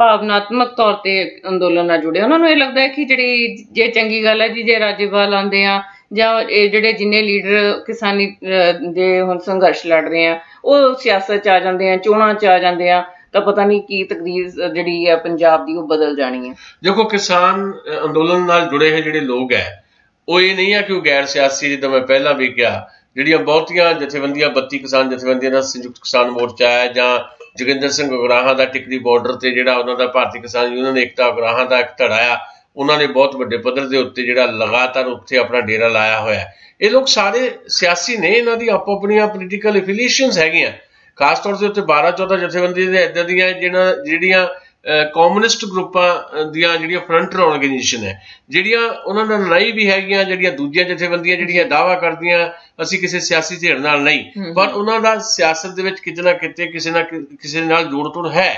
ਭਾਵਨਾਤਮਕ ਤੌਰ ਤੇ ਅੰਦੋਲਨ ਨਾਲ ਜੁੜੇ, ਉਹਨਾਂ ਨੂੰ ਇਹ ਲੱਗਦਾ ਹੈ ਕਿ ਜਿਹੜੀ ਜੇ ਚੰਗੀ ਗੱਲ ਹੈ ਜੀ ਜੇ ਰਾਜੇਵਾਲ ਆਉਂਦੇ ਆ ਜਾਂ ਇਹ ਜਿਹੜੇ ਜਿੰਨੇ ਲੀਡਰ ਕਿਸਾਨੀ ਦੇ ਹੁਣ ਸੰਘਰਸ਼ ਲੜ ਰਹੇ ਆ ਉਹ ਸਿਆਸਤ 'ਚ ਆ ਜਾਂਦੇ ਆ, ਚੋਣਾਂ 'ਚ ਆ ਜਾਂਦੇ ਆ, ਤਾਂ ਪਤਾ ਨਹੀਂ ਕੀ ਤਕਦੀਰ ਜਿਹੜੀ ਹੈ ਪੰਜਾਬ ਦੀ ਉਹ ਬਦਲ ਜਾਣੀ ਹੈ। ਦੇਖੋ, ਕਿਸਾਨ ਅੰਦੋਲਨ ਨਾਲ ਜੁੜੇ ਹੋਏ ਜਿਹੜੇ ਲੋਕ ਹੈ ਉਹ ਇਹ ਨਹੀਂ ਹੈ ਕਿ ਉਹ ਗੈਰ ਸਿਆਸੀ। ਜਿੱਦਾਂ ਮੈਂ ਪਹਿਲਾਂ ਵੀ ਕਿਹਾ, ਜਿਹੜੀਆਂ ਬਹੁਤੀਆਂ ਜਥੇਬੰਦੀਆਂ 32 ਕਿਸਾਨ ਜਥੇਬੰਦੀਆਂ ਦਾ ਸੰਯੁਕਤ ਕਿਸਾਨ ਮੋਰਚਾ ਹੈ, ਜਾਂ ਜੋਗਿੰਦਰ ਸਿੰਘ ਉਗਰਾਹਾਂ ਦਾ ਟਿਕਰੀ ਬਾਰਡਰ ਤੇ ਜਿਹੜਾ ਉਹਨਾਂ ਦਾ ਭਾਰਤੀ ਕਿਸਾਨ ਯੂਨੀਅਨ ਏਕਤਾ ਉਗਰਾਹਾਂ ਦਾ ਇੱਕ ਧੜਾ ਆ, ਉਹਨਾਂ ਨੇ ਬਹੁਤ ਵੱਡੇ ਪੱਧਰ ਦੇ ਉੱਤੇ ਜਿਹੜਾ ਲਗਾਤਾਰ ਉੱਥੇ ਆਪਣਾ ਡੇਰਾ ਲਾਇਆ ਹੋਇਆ। ਇਹ ਲੋਕ ਸਾਰੇ ਸਿਆਸੀ ਨੇ, ਇਹਨਾਂ ਦੀ ਆਪੋ ਆਪਣੀਆਂ ਪੋਲੀਟੀਕਲ ਐਫੀਲੀਏਸ਼ਨਸ ਹੈਗੀਆਂ। ਖਾਸ ਤੌਰ ਦੇ ਉੱਤੇ 12-14 ਜਥੇਬੰਦੀਆਂ ਦੇ ਇੱਦਾਂ ਦੀਆਂ ਜਿਹੜੀਆਂ ਕਮਿਊਨਿਸਟ ਗਰੁੱਪਾਂ ਦੀਆਂ ਜਿਹੜੀਆਂ ਫਰੰਟਰ ਆਰਗੇਨਾਈਜੇਸ਼ਨ ਹੈ, ਜਿਹੜੀਆਂ ਉਹਨਾਂ ਨਾਲ ਨਹੀਂ ਵੀ ਹੈਗੀਆਂ, ਜਿਹੜੀਆਂ ਦੂਜੀਆਂ ਜਥੇਬੰਦੀਆਂ ਜਿਹੜੀਆਂ ਦਾਅਵਾ ਕਰਦੀਆਂ ਅਸੀਂ ਕਿਸੇ ਸਿਆਸੀ ਧਿਰ ਨਾਲ ਨਹੀਂ, ਪਰ ਉਹਨਾਂ ਦਾ ਸਿਆਸਤ ਦੇ ਵਿੱਚ ਕਿਤੇ ਨਾ ਕਿਤੇ ਕਿਸੇ ਨਾ ਕਿਸੇ ਨਾਲ ਜੋੜ ਤੋੜ ਹੈ।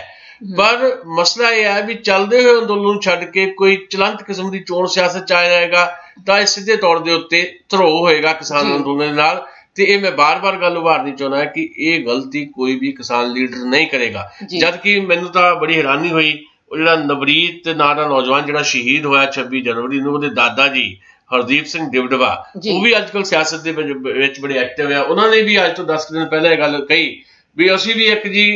ਪਰ ਮਸਲਾ ਇਹ ਹੈ ਵੀ ਚੱਲਦੇ ਹੋਏ ਅੰਦੋਲਨ ਨੂੰ ਛੱਡ ਕੇ ਕੋਈ ਚਲੰਤ ਕਿਸਮ ਦੀ ਚੋਣ ਸਿਆਸਤ ਚ ਆ ਜਾਏਗਾ ਤਾਂ ਇਹ ਸਿੱਧੇ ਤੌਰ ਦੇ ਉੱਤੇ ਧਰੋ ਹੋਏਗਾ ਕਿਸਾਨ ਅੰਦੋਲਨ ਨਾਲ। ਤੇ ਇਹ ਮੈਂ ਬਾਰ-ਬਾਰ ਗੱਲ ਉਭਾਰਨੀ ਚਾਹੁੰਦਾ ਕਿ ਇਹ ਗਲਤੀ ਕੋਈ ਵੀ ਕਿਸਾਨ ਲੀਡਰ ਨਹੀਂ ਕਰੇਗਾ। ਜਦ ਕਿ ਮੈਨੂੰ ਤਾਂ ਬੜੀ ਹੈਰਾਨੀ ਹੋਈ, ਉਹ ਜਿਹੜਾ ਨਵਰੀਤ ਨਾਂ ਦਾ ਨੌਜਵਾਨ ਜਿਹੜਾ ਸ਼ਹੀਦ ਹੋਇਆ 26 ਜਨਵਰੀ ਨੂੰ, ਉਹਦੇ ਦਾਦਾ ਜੀ ਹਰਦੀਪ ਸਿੰਘ ਡਿਵਡਵਾ, ਉਹ ਵੀ ਅੱਜ ਕੱਲ੍ਹ ਸਿਆਸਤ ਦੇ ਵਿੱਚ ਬੜੇ ਐਕਟਿਵ ਆ। ਉਹਨਾਂ ਨੇ ਵੀ ਅੱਜ ਤੋਂ 10 ਦਿਨ ਪਹਿਲਾਂ ਇਹ ਗੱਲ ਕਹੀ ਵੀ ਅਸੀਂ ਵੀ ਇੱਕ ਜੀ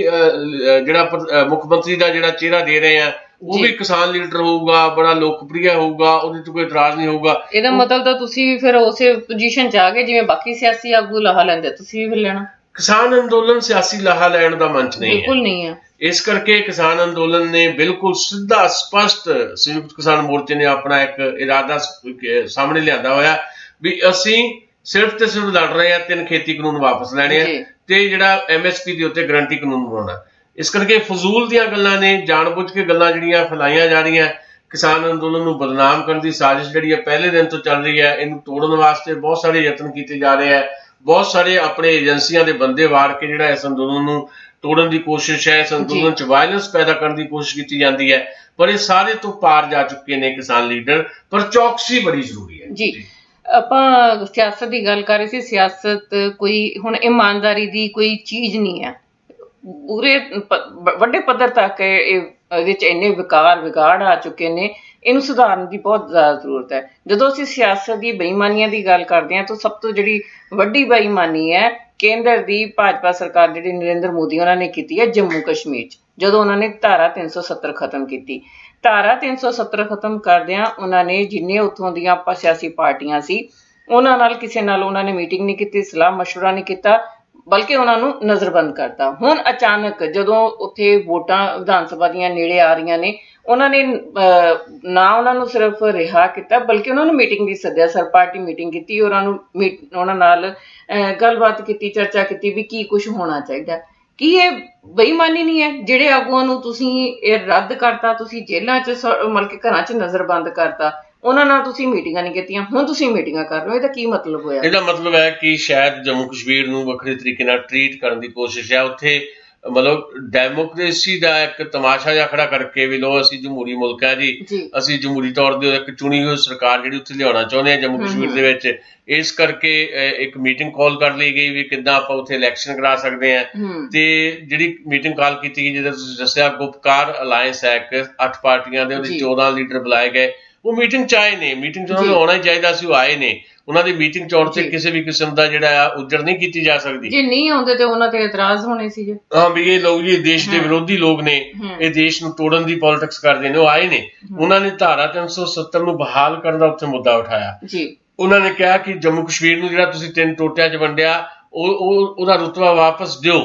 ਜਿਹੜਾ ਮੁੱਖ ਮੰਤਰੀ ਦਾ ਜਿਹੜਾ ਚਿਹਰਾ ਦੇ ਰਹੇ ਆ ਉਹ ਵੀ ਕਿਸਾਨ ਲੀਡਰ ਹੋਊਗਾ, ਬੜਾ ਲੋਕਪ੍ਰਿਯ ਹੋਊਗਾ, ਉਹਦੇ ਤੋਂ ਕੋਈ ਇਤਰਾਜ਼ ਨਹੀਂ ਹੋਊਗਾ। ਇਹਦਾ ਮਤਲਬ ਤਾਂ ਤੁਸੀਂ ਫਿਰ ਉਸੇ ਪੋਜੀਸ਼ਨ 'ਚ ਆ ਗਏ ਜਿਵੇਂ ਬਾਕੀ ਸਿਆਸੀ ਆਗੂ ਲਾਹਾ ਲੈਂਦੇ, ਤੁਸੀਂ ਵੀ ਲੈਣਾ। ਕਿਸਾਨ ਅੰਦੋਲਨ ਸਿਆਸੀ ਲਾਹਾ ਲੈਣ ਦਾ ਮੰਚ ਨਹੀਂ ਹੈ, ਬਿਲਕੁਲ ਨਹੀਂ ਹੈ। ਇਸ ਕਰਕੇ ਕਿਸਾਨ ਅੰਦੋਲਨ ਨੇ ਬਿਲਕੁਲ ਸਿੱਧਾ ਸਪਸ਼ਟ ਸੰਯੁਕਤ ਕਿਸਾਨ ਮੋਰਚੇ ਨੇ ਆਪਣਾ ਇੱਕ ਇਰਾਦਾ ਸਾਹਮਣੇ ਲਿਆਂਦਾ ਹੋਇਆ ਵੀ ਅਸੀਂ ਸਿਰਫ ਤੇ ਸਿਰਫ ਲੜ ਰਹੇ ਹਾਂ 3 ਖੇਤੀ ਕਾਨੂੰਨ ਵਾਪਸ ਲੈਣੇ ਆ ਤੇ ਜਿਹੜਾ MSP ਦੇ ਉੱਤੇ ਗਰੰਟੀ ਕਾਨੂੰਨ ਬਣਾਉਣਾ। ਇਸ ਕਰਕੇ ਫਜ਼ੂਲ ਦੀਆਂ ਗੱਲਾਂ ਨੇ, ਜਾਣਬੁੱਝ ਕੇ ਗੱਲਾਂ ਜਿਹੜੀਆਂ ਫੈਲਾਈਆਂ ਜਾ ਰਹੀਆਂ, ਕਿਸਾਨ ਅੰਦੋਲਨ ਨੂੰ ਬਦਨਾਮ ਕਰਨ ਦੀ ਸਾਜ਼ਿਸ਼ ਜਿਹੜੀ ਹੈ ਪਹਿਲੇ ਦਿਨ ਤੋਂ ਚੱਲ ਰਹੀ ਹੈ। ਇਹਨੂੰ ਤੋੜਨ ਵਾਸਤੇ ਬਹੁਤ ਸਾਰੇ ਯਤਨ ਕੀਤੇ ਜਾ ਰਹੇ ਹੈ, ਬਹੁਤ ਸਾਰੇ ਆਪਣੇ ਏਜੰਸੀਆਂ ਦੇ ਬੰਦੇ ਵਾਰ ਕੇ ਜਿਹੜਾ ਇਸ ਅੰਦੋਲਨ ਨੂੰ ਤੋੜਨ ਦੀ ਕੋਸ਼ਿਸ਼ ਹੈ, ਇਸ ਅੰਦੋਲਨ 'ਚ ਵਾਇਲੈਂਸ ਪੈਦਾ ਕਰਨ ਦੀ ਕੋਸ਼ਿਸ਼ ਕੀਤੀ ਜਾਂਦੀ ਹੈ। ਪਰ ਇਹ ਸਾਰੇ ਤੋਂ ਪਾਰ ਜਾ ਚੁੱਕੇ ਨੇ ਕਿਸਾਨ ਲੀਡਰ, ਪਰ ਚੌਕਸੀ ਬੜੀ ਜ਼ਰੂਰੀ ਹੈ। ਜੀ, ਆਪਾਂ ਸਿਆਸਤ ਦੀ ਗੱਲ ਕਰ ਰਹੇ ਸੀ। ਸਿਆਸਤ ਕੋਈ ਹੁਣ ਇਮਾਨਦਾਰੀ ਦੀ ਕੋਈ ਚੀਜ਼ ਨਹੀਂ ਹੈ। ਪੂਰੇ ਵੱਡੇ ਪੱਧਰ ਤੱਕ ਇਹਦੇ 'ਚ ਇੰਨੇ ਵਿਗਾੜ ਆ ਚੁੱਕੇ ਨੇ, ਇਹਨੂੰ ਸੁਧਾਰਨ ਦੀ ਬਹੁਤ ਜ਼ਿਆਦਾ ਜ਼ਰੂਰਤ ਹੈ। ਜਦੋਂ ਅਸੀਂ ਸਿਆਸਤ ਦੀ ਬੇਈਮਾਨੀਆਂ ਦੀ ਗੱਲ ਕਰਦੇ ਹਾਂ ਤਾਂ ਸਭ ਤੋਂ ਜਿਹੜੀ ਵੱਡੀ ਬੇਈਮਾਨੀ ਹੈ ਕੇਂਦਰ ਦੀ ਭਾਜਪਾ ਸਰਕਾਰ ਜਿਹੜੀ ਨਰਿੰਦਰ ਮੋਦੀ ਉਹਨਾਂ ਨੇ ਕੀਤੀ ਹੈ ਜੰਮੂ ਕਸ਼ਮੀਰ 'ਚ, ਜਦੋਂ ਉਹਨਾਂ ਨੇ ਧਾਰਾ 370 ਖਤਮ ਕੀਤੀ। ਧਾਰਾ 370 ਖਤਮ ਕਰਦਿਆਂ ਉਹਨਾਂ ਨੇ ਜਿੰਨੇ ਉੱਥੋਂ ਦੀਆਂ ਸਿਆਸੀ ਪਾਰਟੀਆਂ ਸੀ ਉਹਨਾਂ ਨਾਲ ਕਿਸੇ ਨਾਲ ਉਹਨਾਂ ਨੇ ਮੀਟਿੰਗ ਨਹੀਂ ਕੀਤੀ, ਸਲਾਹ ਮਸ਼ਵਰਾ ਨਹੀਂ ਕੀਤਾ, ਬਲਕਿ ਉਹਨਾਂ ਨੂੰ ਨਜ਼ਰਬੰਦ ਕਰਤਾ। ਹੁਣ ਅਚਾਨਕ ਜਦੋਂ ਉੱਥੇ ਵੋਟਾਂ ਵਿਧਾਨ ਸਭਾ ਦੀਆਂ ਨੇੜੇ ਆ ਰਹੀਆਂ ਨੇ, ਉਹਨਾਂ ਨੇ ਨਾ ਉਹਨਾਂ ਨੂੰ ਸਿਰਫ ਰਿਹਾ ਕੀਤਾ ਬਲਕਿ ਉਹਨਾਂ ਨੂੰ ਮੀਟਿੰਗ ਵੀ ਸੱਦਿਆ, ਸਰਬ ਪਾਰਟੀ ਮੀਟਿੰਗ ਕੀਤੀ, ਉਹਨਾਂ ਨਾਲ ਗੱਲਬਾਤ ਕੀਤੀ, ਚਰਚਾ ਕੀਤੀ ਵੀ ਕੀ ਕੁਛ ਹੋਣਾ ਚਾਹੀਦਾ। ਕੀ ਇਹ ਬੇਈਮਾਨੀ ਨਹੀਂ ਹੈ? ਜਿਹੜੇ ਆਗੂਆਂ ਨੂੰ ਤੁਸੀਂ ਇਹ ਰੱਦ ਕਰਤਾ, ਤੁਸੀਂ ਜੇਲ੍ਹਾਂ 'ਚ ਮਤਲਬ ਕਿ ਘਰਾਂ 'ਚ ਨਜ਼ਰਬੰਦ ਕਰਤਾ, ਉਹਨਾਂ ਨਾਲ ਤੁਸੀਂ ਮੀਟਿੰਗਾਂ ਨਹੀਂ ਕੀਤੀਆਂ, ਹੁਣ ਤੁਸੀਂ ਮੀਟਿੰਗਾਂ ਕਰ ਰਹੇ ਹੋ, ਇਹਦਾ ਕੀ ਮਤਲਬ ਹੋਇਆ? ਇਹਦਾ ਮਤਲਬ ਹੈ ਕਿ ਸ਼ਾਇਦ ਜੰਮੂ ਕਸ਼ਮੀਰ ਨੂੰ ਵੱਖਰੇ ਤਰੀਕੇ ਨਾਲ ਟਰੀਟ ਕਰਨ ਦੀ ਕੋਸ਼ਿਸ਼ ਹੈ। ਉੱਥੇ ਮਤਲਬ ਡੈਮੋਕ੍ਰੇਸੀ ਦਾ ਇੱਕ ਤਮਾਸ਼ਾ ਜਿਹਾ ਖੜਾ ਕਰਕੇ ਵੀ ਲੋ ਅਸੀਂ ਜਮਹੂਰੀ ਮੁਲਕ ਹੈ ਜੀ, ਅਸੀਂ ਜਮਹੂਰੀ ਤੌਰ ਤੇ ਇੱਕ ਚੁਣੀ ਹੋਈ ਸਰਕਾਰ ਜਿਹੜੀ ਉੱਥੇ ਲਿਆਉਣਾ ਚਾਹੁੰਦੇ ਹਾਂ ਜੰਮੂ ਕਸ਼ਮੀਰ ਦੇ ਵਿੱਚ। ਇਸ ਕਰਕੇ ਇੱਕ ਮੀਟਿੰਗ ਕਾਲ ਕਰ ਲਈ ਗਈ ਵੀ ਕਿੱਦਾਂ ਆਪਾਂ ਉੱਥੇ ਇਲੈਕਸ਼ਨ ਕਰਾ ਸਕਦੇ ਹਾਂ। ਤੇ ਜਿਹੜੀ ਮੀਟਿੰਗ ਕਾਲ ਕੀਤੀ ਗਈ, ਜਿਹਦਾ ਤੁਸੀਂ ਦੱਸਿਆ ਗੁਪਕਾਰ ਅਲਾਇੰਸ ਹੈ, 8 ਪਾਰਟੀਆਂ ਦੇ, ਉਹਦੇ 14 ਲੀਡਰ ਬੁਲਾਏ ਗਏ। ਉਹ ਮੀਟਿੰਗ 'ਚ ਆਏ ਨੇ, ਮੀਟਿੰਗ 'ਚ ਉਹਨਾਂ ਨੂੰ ਆਉਣਾ ਹੀ ਚਾਹੀਦਾ ਸੀ, ਉਹ ਆਏ ਨੇ। ਉਹਨਾਂ ਦੀ ਮੀਟਿੰਗ 'ਚ ਆਉਣ ਤੇ ਕਿਸੇ ਵੀ ਕਿਸਮ ਦਾ ਜਿਹੜਾ ਉੱਜੜ ਨਹੀਂ ਕੀਤੀ ਜਾ ਸਕਦੀ। ਜੇ ਨਹੀਂ ਆਉਂਦੇ ਤੇ ਉਹਨਾਂ ਤੇ ਇਤਰਾਜ਼ ਹੋਣੇ ਸੀ। ਹਾਂ ਵੀ ਇਹ ਲੋਕ ਜੀ ਦੇਸ਼ ਦੇ ਵਿਰੋਧੀ ਲੋਕ ਨੇ, ਇਹ ਦੇਸ਼ ਨੂੰ ਤੋੜਨ ਦੀ ਪੋਲਿਟਿਕਸ ਕਰਦੇ ਨੇ। ਉਹ ਆਏ ਨੇ, ਉਹਨਾਂ ਨੇ ਧਾਰਾ 370 ਨੂੰ ਬਹਾਲ ਕਰਨ ਦਾ ਉੱਥੇ ਮੁੱਦਾ ਉਠਾਇਆ। ਉਹਨਾਂ ਨੇ ਕਿਹਾ ਕਿ ਜੰਮੂ ਕਸ਼ਮੀਰ ਨੂੰ ਜਿਹੜਾ ਤੁਸੀਂ 3 ਟੋਟਿਆਂ 'ਚ ਵੰਡਿਆ ਉਹਦਾ ਰੁਤਬਾ ਵਾਪਸ ਦਿਓ।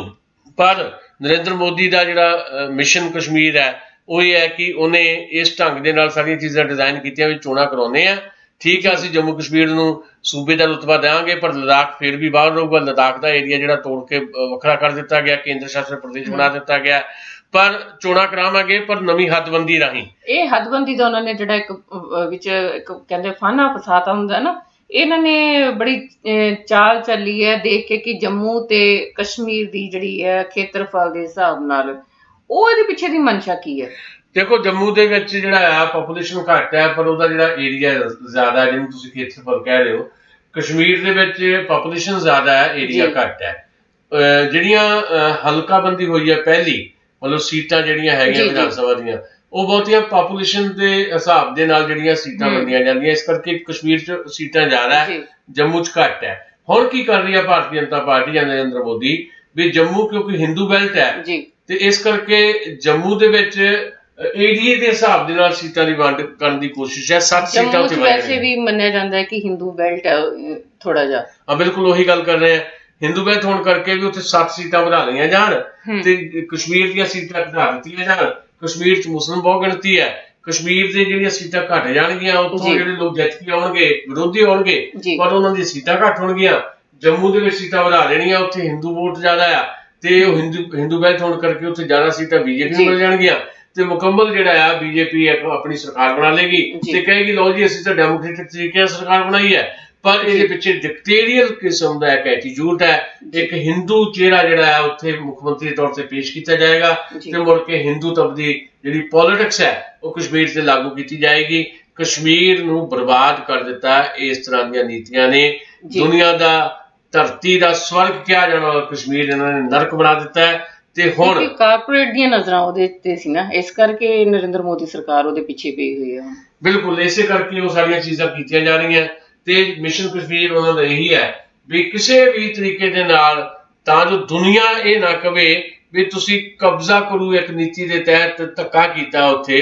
ਪਰ ਨਰਿੰਦਰ ਮੋਦੀ ਦਾ ਜਿਹੜਾ ਮਿਸ਼ਨ ਕਸ਼ਮੀਰ ਹੈ ਉਹ ਇਹ ਹੈ ਕਿ ਉਹਨੇ ਇਸ ਢੰਗ ਦੇ ਨਾਲ ਸਾਰੀਆਂ ਚੀਜ਼ਾਂ ਡਿਜ਼ਾਈਨ ਕੀਤੀਆਂ ਵੀ ਚੋਣਾਂ ਕਰਾਉਂਦੇ ਆ, ਠੀਕ ਹੈ ਅਸੀਂ ਜੰਮੂ ਕਸ਼ਮੀਰ ਨੂੰ ਸੂਬੇ ਦਾ ਰੁਤਬਾ ਦੇਵਾਂਗੇ ਪਰ ਲਦਾਖ ਫਿਰ ਵੀ ਬਾਹਰ ਰਹੂਗਾ। ਲਦਾਖ ਦਾ ਏਰੀਆ ਜਿਹੜਾ ਤੋੜ ਕੇ ਵੱਖਰਾ ਕਰ ਦਿੱਤਾ ਗਿਆ, ਕੇਂਦਰ ਸ਼ਾਸਿਤ ਪ੍ਰਦੇਸ਼ ਬਣਾ ਦਿੱਤਾ ਗਿਆ, ਪਰ ਚੋਣਾਂ ਕਰਾਵਾਂਗੇ ਪਰ ਨਵੀਂ ਹੱਦਬੰਦੀ ਰਾਹੀਂ। ਇਹ ਹੱਦਬੰਦੀ ਦਾ ਉਹਨਾਂ ਨੇ ਜਿਹੜਾ ਇੱਕ ਵਿੱਚ ਇੱਕ ਕਹਿੰਦੇ ਫਾਨਾ ਫਸਾਤਾ ਹੁੰਦਾ ਨਾ ਇਹਨਾਂ ਨੇ ਬੜੀ ਚਾਲ ਚੱਲੀ ਹੈ ਦੇਖ ਕੇ ਕਿ ਜੰਮੂ ਤੇ ਕਸ਼ਮੀਰ ਦੀ ਜਿਹੜੀ ਹੈ ਖੇਤਰਫਲ ਦੇ ਹਿਸਾਬ ਨਾਲ ਉਹ ਇਹਦੇ ਪਿੱਛੇ ਦੀ ਮਨਸ਼ਾ ਕੀ ਹੈ? ਦੇਖੋ, ਜੰਮੂ ਦੇ ਵਿੱਚ ਜਿਹੜਾ ਆ ਪੋਪੂਲੇਸ਼ਨ ਘੱਟ ਹੈ, ਪਰ ਉਹਦਾ ਜਿਹੜਾ ਏਰੀਆ ਜ਼ਿਆਦਾ ਹੈ, ਜਿਹਨੂੰ ਤੁਸੀਂ ਖੇਤਰਫਲ ਕਹਿ ਰਹੇ ਹੋ। ਕਸ਼ਮੀਰ ਦੇ ਵਿੱਚ ਪੋਪੂਲੇਸ਼ਨ ਜ਼ਿਆਦਾ ਹੈ, ਏਰੀਆ ਘੱਟ ਹੈ। ਜਿਹੜੀਆਂ ਹਲਕਾਬੰਦੀ ਹੋਈ ਹੈ ਪਹਿਲੀ, ਮਤਲਬ ਸੀਟਾਂ ਜਿਹੜੀਆਂ ਹੈਗੀਆਂ ਵਿਧਾਨ ਸਭਾ ਦੀਆਂ, ਉਹ ਬਹੁਤੀਆਂ ਪੋਪੂਲੇਸ਼ਨ ਦੇ ਹਿਸਾਬ ਦੇ ਨਾਲ ਜਿਹੜੀਆਂ ਸੀਟਾਂ ਵੰਡੀਆਂ ਜਾਂਦੀਆਂ, ਇਸ ਕਰਕੇ ਕਸ਼ਮੀਰ 'ਚ ਸੀਟਾਂ ਜ਼ਿਆਦਾ ਹੈ, ਜੰਮੂ 'ਚ ਘੱਟ ਹੈ। ਹੁਣ ਕੀ ਕਰ ਰਹੀ ਹੈ ਭਾਰਤੀ ਜਨਤਾ ਪਾਰਟੀ ਜਾਂ ਨਰਿੰਦਰ ਮੋਦੀ, ਵੀ ਜੰਮੂ ਕਿਉਂਕਿ ਹਿੰਦੂ ਬੈਲਟ ਹੈ ਤੇ ਇਸ ਕਰਕੇ ਜੰਮੂ ਦੇ ਵਿੱਚ ਏਰੀਏ ਦੇ ਹਿਸਾਬ ਦੇ ਨਾਲ ਸੀਟਾਂ ਦੀ ਵੰਡ ਕਰਨ ਦੀ ਕੋਸ਼ਿਸ਼ ਹੈ। 7 ਸੀਟਾਂ ਉੱਤੇ ਵੈਸੇ ਵੀ ਮੰਨਿਆ ਜਾਂਦਾ ਹੈ ਕਿ ਹਿੰਦੂ ਬੈਲਟ ਹੈ ਥੋੜਾ ਜਿਹਾ। ਹਾਂ, ਬਿਲਕੁਲ ਉਹੀ ਗੱਲ ਕਰ ਰਹੇ ਆ। ਹਿੰਦੂ ਬੈਲਟ ਹੋਣ ਕਰਕੇ ਵੀ ਉੱਥੇ 7 ਸੀਟਾਂ ਵਧਾ ਲਈਆਂ ਜਾਣ ਤੇ ਕਸ਼ਮੀਰ ਦੀਆਂ ਸੀਟਾਂ ਘਟਾ ਦਿੱਤੀਆਂ ਜਾਣ। ਕਸ਼ਮੀਰ 'ਚ ਮੁਸਲਿਮ ਬਹੁਤ ਗਿਣਤੀ ਹੈ, ਕਸ਼ਮੀਰ ਦੀਆਂ ਜਿਹੜੀਆਂ ਸੀਟਾਂ ਘਟ ਜਾਣਗੀਆਂ, ਉੱਥੋਂ ਜਿਹੜੇ ਲੋਕ ਜਿੱਤ ਕੇ ਆਉਣਗੇ ਵਿਰੋਧੀ ਆਉਣਗੇ, ਪਰ ਉਹਨਾਂ ਦੀਆਂ ਸੀਟਾਂ ਘੱਟ ਹੋਣਗੀਆਂ। ਜੰਮੂ ਦੇ ਵਿੱਚ ਸੀਟਾਂ ਵਧਾ ਦੇਣੀਆਂ, ਉੱਥੇ ਹਿੰਦੂ ਵੋਟ ਜ਼ਿਆਦਾ ਆ ਤੇ ਉਹ ਹਿੰਦੂ ਬੈਲਟ ਹੋਣ ਕਰਕੇ ਉੱਥੇ ਜ਼ਿਆਦਾ ਸੀਟਾਂ ਬੀਜੇਪੀ ਨੂੰ ਮਿਲ ਜਾਣਗੀਆਂ ਤੇ ਮੁਕੰਮਲ ਜਿਹੜਾ ਆ ਬੀਜੇਪੀ ਆਪਣੀ ਸਰਕਾਰ ਬਣਾ ਲੇਗੀ ਤੇ ਕਹੇਗੀ ਲਓ ਜੀ ਅਸੀਂ ਤਾਂ ਡੈਮੋਕ੍ਰੇਟਿਕ ਤਰੀਕੇ ਨਾਲ ਸਰਕਾਰ ਬਣਾਈ ਹੈ। ਪਰ ਇਹਦੇ ਪਿੱਛੇ ਡਿਕਟੇਰੀਅਲ ਕਿਸਮ ਦਾ ਇੱਕ ਐਟੀਟਿਊਡ ਹੈ। ਇੱਕ ਹਿੰਦੂ ਚਿਹਰਾ ਜਿਹੜਾ ਹੈ ਉੱਥੇ ਮੁੱਖ ਮੰਤਰੀ ਦੇ ਤੌਰ ਤੇ ਪੇਸ਼ ਕੀਤਾ ਜਾਏਗਾ ਤੇ ਮੁੜ ਕੇ ਹਿੰਦੂਤਵ ਦੀ ਜਿਹੜੀ ਪੋਲਿਟਿਕਸ ਹੈ ਉਹ ਕਸ਼ਮੀਰ ਤੇ ਲਾਗੂ ਕੀਤੀ ਜਾਏਗੀ। ਕਸ਼ਮੀਰ ਨੂੰ ਬਰਬਾਦ ਕਰ ਦਿੱਤਾ ਇਸ ਤਰ੍ਹਾਂ ਦੀਆਂ ਨੀਤੀਆਂ ਨੇ। ਦੁਨੀਆ ਦਾ ਧਰਤੀ ਦਾ ਸਵਰਗ ਕਿਹਾ ਜਾਣ ਵਾਲਾ ਕਸ਼ਮੀਰ ਇਹਨਾਂ ਨੇ ਨਰਕ ਬਣਾ ਦਿੱਤਾ ਹੈ ਤੇ ਹੁਣ ਕਾਰਪੋਰੇਟ ਦੀਆਂ ਨਜ਼ਰਾਂ ਉਹਦੇ ਤੇ ਸੀ ਨਾ, ਇਸ ਕਰਕੇ ਨਰਿੰਦਰ ਮੋਦੀ ਸਰਕਾਰ ਉਹਦੇ ਪਿੱਛੇ ਪਈ ਹੋਈ ਹੈ। ਬਿਲਕੁਲ ਇਸੇ ਕਰਕੇ ਉਹ ਸਾਰੀਆਂ ਚੀਜ਼ਾਂ ਕੀਤੀਆਂ ਜਾ ਰਹੀਆਂ ਤੇ ਮਿਸ਼ਨ ਕਸ਼ਮੀਰ ਉਹਨਾਂ ਦਾ ਇਹੀ ਹੈ ਵੀ ਕਿਸੇ ਵੀ ਤਰੀਕੇ ਦੇ ਨਾਲ ਤਾਂ ਜੋ ਦੁਨੀਆ ਇਹ ਨਾ ਕਵੇ ਵੀ ਤੁਸੀਂ ਕਬਜ਼ਾ ਕਰੂ ਇੱਕ ਨੀਤੀ ਦੇ ਤਹਿਤ ਧੱਕਾ ਕੀਤਾ ਉੱਥੇ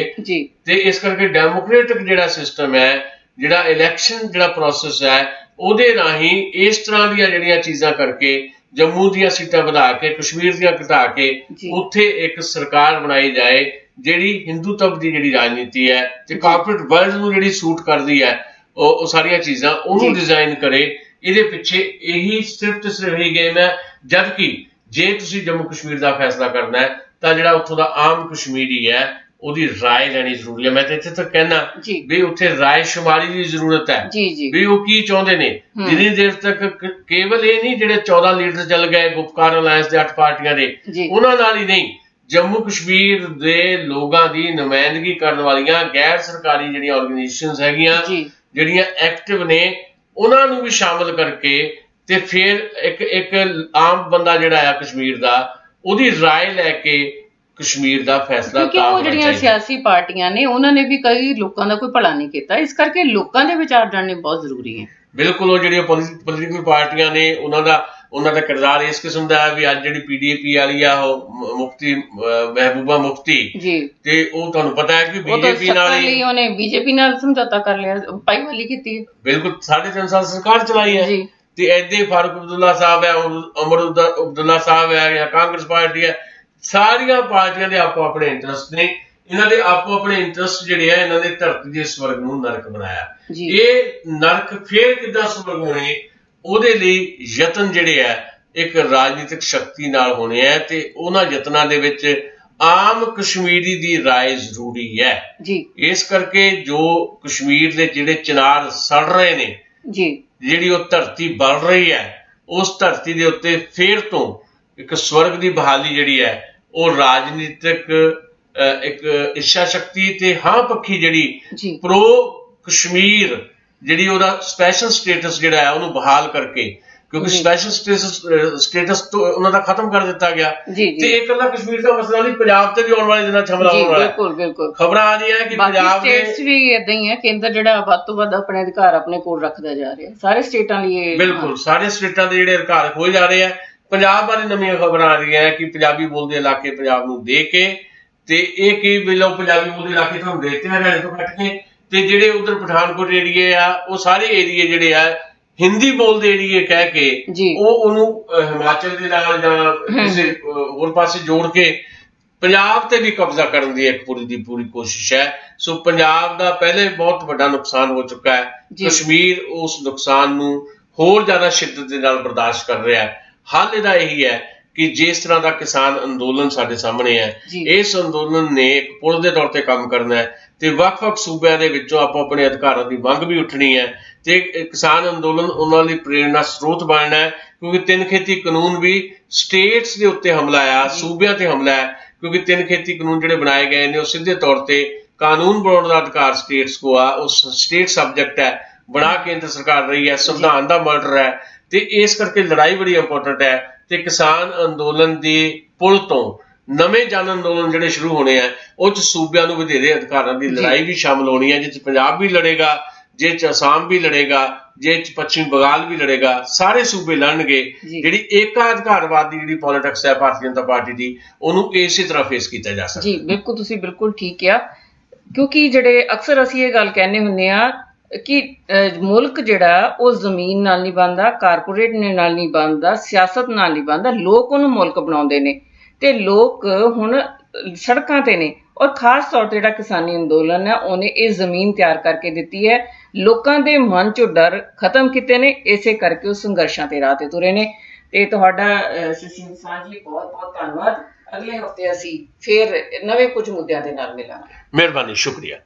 ਤੇ ਇਸ ਕਰਕੇ ਡੈਮੋਕ੍ਰੇਟਿਕ ਜਿਹੜਾ ਸਿਸਟਮ ਹੈ, ਜਿਹੜਾ ਇਲੈਕਸ਼ਨ ਜਿਹੜਾ ਪ੍ਰੋਸੈਸ ਹੈ, ਉਹਦੇ ਰਾਹੀਂ ਇਸ ਤਰ੍ਹਾਂ ਦੀਆਂ ਜਿਹੜੀਆਂ ਚੀਜ਼ਾਂ ਕਰਕੇ ਜੰਮੂ ਦੀਆਂ ਸੀਟਾਂ ਵਧਾ ਕੇ ਕਸ਼ਮੀਰ ਦੀਆਂ ਘਟਾ ਕੇ ਉੱਥੇ ਇੱਕ ਸਰਕਾਰ ਬਣਾਈ ਜਾਏ ਜਿਹੜੀ ਹਿੰਦੂਤਵ ਦੀ ਜਿਹੜੀ ਰਾਜਨੀਤੀ ਹੈ ਤੇ ਕਾਰਪੋਰੇਟ ਵਰਲਡ ਨੂੰ ਜਿਹੜੀ ਸੂਟ ਕਰਦੀ ਹੈ, ਉਹ ਸਾਰੀਆਂ ਚੀਜ਼ਾਂ ਉਹਨੂੰ ਡਿਜ਼ਾਈਨ ਕਰੇ। ਇਹਦੇ ਪਿੱਛੇ ਇਹੀ ਸਿਰਫ ਤੇ ਸਿਰਫ ਇਹੀ ਗੇਮ ਹੈ। ਜਦ ਕਿ ਜੇ ਤੁਸੀਂ ਜੰਮੂ ਕਸ਼ਮੀਰ ਦਾ ਫੈਸਲਾ ਕਰਨਾ ਹੈ ਤਾਂ ਜਿਹੜਾ ਉੱਥੋਂ ਦਾ ਆਮ ਕਸ਼ਮੀਰੀ ਹੈ ਉਹਦੀ ਰਾਏ ਲੈਣੀ ਜ਼ਰੂਰੀ ਹੈ। ਮੈਂ ਤਾਂ ਇੱਥੇ ਤੱਕ ਕਹਿਣਾ ਵੀ ਉੱਥੇ ਰਾਏ ਸ਼ੁਮਾਰੀ ਦੀ ਜ਼ਰੂਰਤ ਹੈ ਵੀ ਉਹ ਕੀ ਚਾਹੁੰਦੇ ਨੇ। ਜਿੰਨੀ ਦੇਰ ਤੱਕ ਕੇਵਲ ਇਹ ਨਹੀਂ ਜਿਹੜੇ 14 ਲੀਡਰ ਚੱਲ ਗਏ ਗੁਪਕਾਰ ਅਲਾਇੰਸ ਦੇ 8 ਪਾਰਟੀਆਂ ਦੇ, ਉਹਨਾਂ ਨਾਲ ਹੀ ਨਹੀਂ, ਜੰਮੂ ਕਸ਼ਮੀਰ ਦੇ ਲੋਕਾਂ ਦੀ ਨੁਮਾਇੰਦਗੀ ਕਰਨ ਵਾਲੀਆਂ ਗੈਰ ਸਰਕਾਰੀ ਜਿਹੜੀਆਂ ਆਰਗੇਨਾਈਜੇਸ਼ਨਸ ਹੈਗੀਆਂ, ਜਿਹੜੀਆਂ ਐਕਟਿਵ ਨੇ, ਉਹਨਾਂ ਨੂੰ ਵੀ ਸ਼ਾਮਲ ਕਰਕੇ ਤੇ ਫਿਰ ਇੱਕ ਆਮ ਬੰਦਾ ਜਿਹੜਾ ਆ ਕਸ਼ਮੀਰ ਦਾ, ਉਹਦੀ ਰਾਏ ਲੈ ਕੇ ਕਸ਼ਮੀਰ ਦਾ ਫੈਸਲਾ। ਕਿਉਂਕਿ ਉਹ ਜਿਹੜੀਆਂ ਸਿਆਸੀ ਪਾਰਟੀਆਂ ਨੇ ਉਹਨਾਂ ਨੇ ਵੀ ਕਈ ਲੋਕਾਂ ਦਾ ਕੋਈ ਭਲਾ ਨਹੀਂ ਕੀਤਾ, ਇਸ ਕਰਕੇ ਲੋਕਾਂ ਦੇ ਵਿਚਾਰ ਜਾਣਨੇ ਬਹੁਤ ਜ਼ਰੂਰੀ ਹੈ। ਬਿਲਕੁਲ, ਉਹ ਜਿਹੜੀਆਂ ਪੋਲੀਟੀਕਲ ਪਾਰਟੀਆਂ ਨੇ ਉਹਨਾਂ ਦਾ ਕਿਰਦਾਰ ਇਸ ਕਿਸਮ ਦਾ ਹੈ ਵੀ ਅੱਜ ਜਿਹੜੀ PDP ਵਾਲੀ ਆ ਉਹ ਮੁਫਤੀ ਮਹਿਬੂਬਾ ਮੁਫਤੀ ਤੇ ਉਹ ਤੁਹਾਨੂੰ ਪਤਾ ਹੈ ਕਿ BJP ਨਾਲ ਹੀ ਉਹਨੇ BJP ਨਾਲ ਸਮਝੌਤਾ ਕਰ ਲਿਆ, ਪਾਈਵਾਲੀ ਕੀਤੀ। ਬਿਲਕੁਲ 3.5 ਸਾਲ ਸਰਕਾਰ ਚਲਾਈ ਹੈ ਤੇ ਏਦਾਂ ਫਾਰੂਕ ਅਬਦੁੱਲਾ ਸਾਹਿਬ ਹੈ, ਉਮਰ ਅਬਦੁੱਲਾ ਸਾਹਿਬ ਹੈ ਜਾਂ ਕਾਂਗਰਸ ਪਾਰਟੀ ਹੈ, ਸਾਰੀਆਂ ਪਾਰਟੀਆਂ ਦੇ ਆਪੋ ਆਪਣੇ ਇੰਟਰਸਟ ਨੇ। ਇਹਨਾਂ ਦੇ ਆਪੋ ਆਪਣੇ ਇੰਟਰਸਟ ਜਿਹੜੇ ਆ, ਇਹਨਾਂ ਨੇ ਧਰਤੀ ਦੇ ਸਵਰਗ ਨੂੰ ਨਰਕ ਬਣਾਇਆ। ਇਹ ਨਰਕ ਫੇਰ ਕਿੱਦਾਂ ਸਵਰਗ ਹੋਣੇ, ਉਹਦੇ ਲਈ ਯਤਨ ਜਿਹੜੇ ਆ ਇੱਕ ਰਾਜਨੀਤਿਕ ਸ਼ਕਤੀ ਨਾਲ ਹੋਣੇ ਆ ਤੇ ਉਹਨਾਂ ਯਤਨਾਂ ਦੇ ਵਿੱਚ ਆਮ ਕਸ਼ਮੀਰੀ ਦੀ ਰਾਏ ਜ਼ਰੂਰੀ ਹੈ। ਇਸ ਕਰਕੇ ਜੋ ਕਸ਼ਮੀਰ ਦੇ ਜਿਹੜੇ ਚਿਨਾਰ ਸੜ ਰਹੇ ਨੇ, ਜਿਹੜੀ ਉਹ ਧਰਤੀ ਬਲ ਰਹੀ ਹੈ, ਉਸ ਧਰਤੀ ਦੇ ਉੱਤੇ ਫੇਰ ਤੋਂ ਇੱਕ ਸਵਰਗ ਦੀ ਬਹਾਲੀ ਜਿਹੜੀ ਹੈ ਉਹ ਰਾਜਨੀਤਿਕ ਇੱਕ ਇੱਛਾ ਸ਼ਕਤੀ ਤੇ ਹਾਂ ਪੱਖੀ ਜਿਹੜੀ ਪ੍ਰੋ ਕਸ਼ਮੀਰ ਜਿਹੜੀ ਉਹਦਾ ਸਪੈਸ਼ਲ ਸਟੇਟਸ ਜਿਹੜਾ ਹੈ ਉਹਨੂੰ ਬਹਾਲ ਕਰਕੇ, ਕਿਉਂਕਿ ਸਪੈਸ਼ਲ ਸਟੇਟਸ ਤੋਂ ਉਹਨਾਂ ਦਾ ਖਤਮ ਕਰ ਦਿੱਤਾ ਗਿਆ ਤੇ ਇਹ ਇਕੱਲਾ ਕਸ਼ਮੀਰ ਦਾ ਮਸਲਾ ਨਹੀਂ, ਪੰਜਾਬ ਤੇ ਵੀ ਆਉਣ ਵਾਲੇ ਦਿਨਾਂ 'ਚ ਹਮਲਾ ਹੋਣ ਵਾਲਾ ਹੈ। ਖਬਰਾਂ ਆ ਰਹੀਆਂ ਕਿ ਪੰਜਾਬ ਦੇ ਸਟੇਟਸ ਵੀ ਏਦਾਂ ਹੀ ਹੈ, ਕੇਂਦਰ ਜਿਹੜਾ ਵੱਧ ਤੋਂ ਵੱਧ ਆਪਣੇ ਅਧਿਕਾਰ ਆਪਣੇ ਕੋਲ ਰੱਖਦਾ ਜਾ ਰਿਹਾ, ਸਾਰੇ ਸਟੇਟਾਂ ਲਈ। ਬਿਲਕੁਲ, ਸਾਰੇ ਸਟੇਟਾਂ ਦੇ ਜਿਹੜੇ ਅਧਿਕਾਰ ਖੋਏ ਜਾ ਰਹੇ ਆ। ਪੰਜਾਬ ਬਾਰੇ ਨਵੀਆਂ ਖਬਰਾਂ ਆ ਰਹੀਆਂ ਕਿ ਪੰਜਾਬੀ ਬੋਲਦੇ ਇਲਾਕੇ ਪੰਜਾਬ ਨੂੰ ਦੇ ਕੇ ਤੇ ਇਹ ਕੀ ਬਿਲੋ ਪੰਜਾਬੀ ਬੋਲਦੇ ਇਲਾਕੇ ਤੁਹਾਨੂੰ ਦੇ ਦਿੱਤੇ ਹਰਿਆਣੇ ਤੋਂ ਕੱਟ ਕੇ, ਤੇ ਜਿਹੜੇ ਉਧਰ ਪਠਾਨਕੋਟ ਏਰੀਏ ਆ ਉਹ ਸਾਰੇ ਏਰੀਏ ਜਿਹੜੇ ਆ ਹਿੰਦੀ ਬੋਲਦੇ ਏਰੀਏ ਕਹਿ ਕੇ ਉਹਨੂੰ ਹਿਮਾਚਲ ਦੇ ਨਾਲ ਜਾਂ ਕਿਸੇ ਹੋਰ ਪਾਸੇ ਜੋੜ ਕੇ ਪੰਜਾਬ ਤੇ ਵੀ ਕਬਜ਼ਾ ਕਰਨ ਦੀ ਇੱਕ ਪੂਰੀ ਦੀ ਪੂਰੀ ਕੋਸ਼ਿਸ਼ ਹੈ। ਸੋ ਪੰਜਾਬ ਦਾ ਪਹਿਲੇ ਬਹੁਤ ਵੱਡਾ ਨੁਕਸਾਨ ਹੋ ਚੁੱਕਾ ਹੈ, ਕਸ਼ਮੀਰ ਉਸ ਨੁਕਸਾਨ ਨੂੰ ਹੋਰ ਜ਼ਿਆਦਾ ਸ਼ਿੱਦਤ ਦੇ ਨਾਲ ਬਰਦਾਸ਼ਤ ਕਰ ਰਿਹਾ ਹੈ। ਹੱਲ ਇਹਦਾ ਇਹੀ ਹੈ ਕਿ ਜਿਸ ਤਰ੍ਹਾਂ ਦਾ ਕਿਸਾਨ ਅੰਦੋਲਨ ਸਾਡੇ ਸਾਹਮਣੇ ਹੈ, ਇਸ ਅੰਦੋਲਨ ਨੇ ਇੱਕ ਪੁਲ ਦੇ ਤੌਰ ਤੇ ਕੰਮ ਕਰਨਾ ਹੈ ਤੇ ਵੱਖ-ਵੱਖ ਸੂਬਿਆਂ ਦੇ ਵਿੱਚੋਂ ਆਪੋ ਆਪਣੇ ਅਧਿਕਾਰਾਂ ਦੀ ਮੰਗ ਵੀ ਉੱਠਣੀ ਹੈ ਤੇ ਕਿਸਾਨ ਅੰਦੋਲਨ ਉਹਨਾਂ ਲਈ ਪ੍ਰੇਰਨਾ ਸਰੋਤ ਬਣਨਾ ਹੈ, ਕਿਉਂਕਿ ਤਿੰਨ ਖੇਤੀ ਕਾਨੂੰਨ ਵੀ ਸਟੇਟਸ ਦੇ ਉੱਤੇ ਹਮਲਾ ਆ, ਸੂਬਿਆਂ ਤੇ ਹਮਲਾ ਹੈ, ਕਿਉਂਕਿ ਤਿੰਨ ਖੇਤੀ ਕਾਨੂੰਨ ਜਿਹੜੇ ਬਣਾਏ ਗਏ ਨੇ ਉਹ ਸਿੱਧੇ ਤੌਰ ਤੇ ਕਾਨੂੰਨ ਬਣਾਉਣ ਦਾ ਅਧਿਕਾਰ ਸਟੇਟਸ ਕੋ ਆ, ਉਹ ਸਟੇਟ ਸਬਜੈਕਟ ਹੈ, ਬਣਾ ਕੇਂਦਰ ਸਰਕਾਰ ਰਹੀ ਹੈ, ਸੰਵਿਧਾਨ ਦਾ ਮਰਡਰ ਹੈ ਤੇ ਇਸ ਕਰਕੇ ਲੜਾਈ ਬੜੀ ਇੰਪੋਰਟੈਂਟ ਹੈ ਤੇ ਕਿਸਾਨ ਅੰਦੋਲਨ ਦੀ ਪੁਲ ਤੋਂ ਨਵੇਂ ਜਨ ਅੰਦੋਲਨ ਜਿਹੜੇ ਸ਼ੁਰੂ ਹੋਣੇ ਆ ਉਹ ਚ ਸੂਬਿਆਂ ਨੂੰ ਵਧੇਰੇ ਅਧਿਕਾਰਾਂ ਦੀ ਲੜਾਈ ਵੀ ਸ਼ਾਮਲ ਹੋਣੀ ਹੈ, ਜਿਸ ਚ ਪੰਜਾਬ ਵੀ ਲੜੇਗਾ, ਜਿਸ ਚ ਅਸਾਮ ਵੀ ਲੜੇਗਾ, ਜਿਸ ਚ ਪੱਛਮੀ ਬੰਗਾਲ ਵੀ ਲੜੇਗਾ, ਸਾਰੇ ਸੂਬੇ ਲੜਨਗੇ। ਜਿਹੜੀ ਏਕਾ ਅਧਿਕਾਰਵਾਦ ਦੀ ਜਿਹੜੀ ਪੋਲਿਟਿਕਸ ਹੈ ਭਾਰਤੀ ਜਨਤਾ ਪਾਰਟੀ ਦੀ, ਉਹਨੂੰ ਇਸੇ ਤਰ੍ਹਾਂ ਫੇਸ ਕੀਤਾ ਜਾ ਸਕਦਾ। ਜੀ ਬਿਲਕੁਲ, ਤੁਸੀਂ ਬਿਲਕੁਲ ਠੀਕ ਕਿਹਾ, ਕਿਉਂਕਿ ਜਿਹੜੇ ਅਕਸਰ ਅਸੀਂ ਇਹ ਗੱਲ ਕਹਿੰਦੇ ਹੁੰਦੇ ਆ ਕਿ ਮੁਲਕ ਜਿਹੜਾ ਉਹ ਜ਼ਮੀਨ ਨਾਲ ਨਹੀਂ ਬਣਦਾ, ਕਾਰਪੋਰੇਟ ਨਾਲ ਨਹੀਂ ਬਣਦਾ, ਸਿਆਸਤ ਨਾਲ ਨਹੀਂ ਬਣਦਾ, ਲੋਕ ਉਹਨੂੰ ਮੁਲਕ ਬਣਾਉਂਦੇ ਨੇ ਤੇ ਲੋਕ ਹੁਣ ਸੜਕਾਂ ਤੇ ਨੇ। ਔਰ ਖਾਸ ਤੌਰ ਤੇ ਜਿਹੜਾ ਕਿਸਾਨੀ ਅੰਦੋਲਨ ਹੈ ਉਹਨੇ ਇਹ ਜ਼ਮੀਨ ਤਿਆਰ ਕਰਕੇ ਦਿੱਤੀ ਹੈ, ਲੋਕਾਂ ਦੇ ਮਨ ਚੋਂ ਡਰ ਖਤਮ ਕੀਤੇ ਨੇ, ਇਸੇ ਕਰਕੇ ਉਹ ਸੰਘਰਸ਼ਾਂ ਤੇ ਰਾਹ ਤੇ ਤੁਰੇ ਨੇ। ਤੇ ਤੁਹਾਡਾ ਸੁਸ਼ੀਲ ਸਾਂਝ ਜੀ ਬਹੁਤ ਬਹੁਤ ਧੰਨਵਾਦ। ਅਗਲੇ ਹਫਤੇ ਅਸੀਂ ਫਿਰ ਨਵੇਂ ਕੁਝ ਮੁੱਦਿਆਂ ਦੇ ਨਾਲ ਮਿਲਾਂਗੇ। ਮਿਹਰਬਾਨੀ, ਸ਼ੁਕਰੀਆ।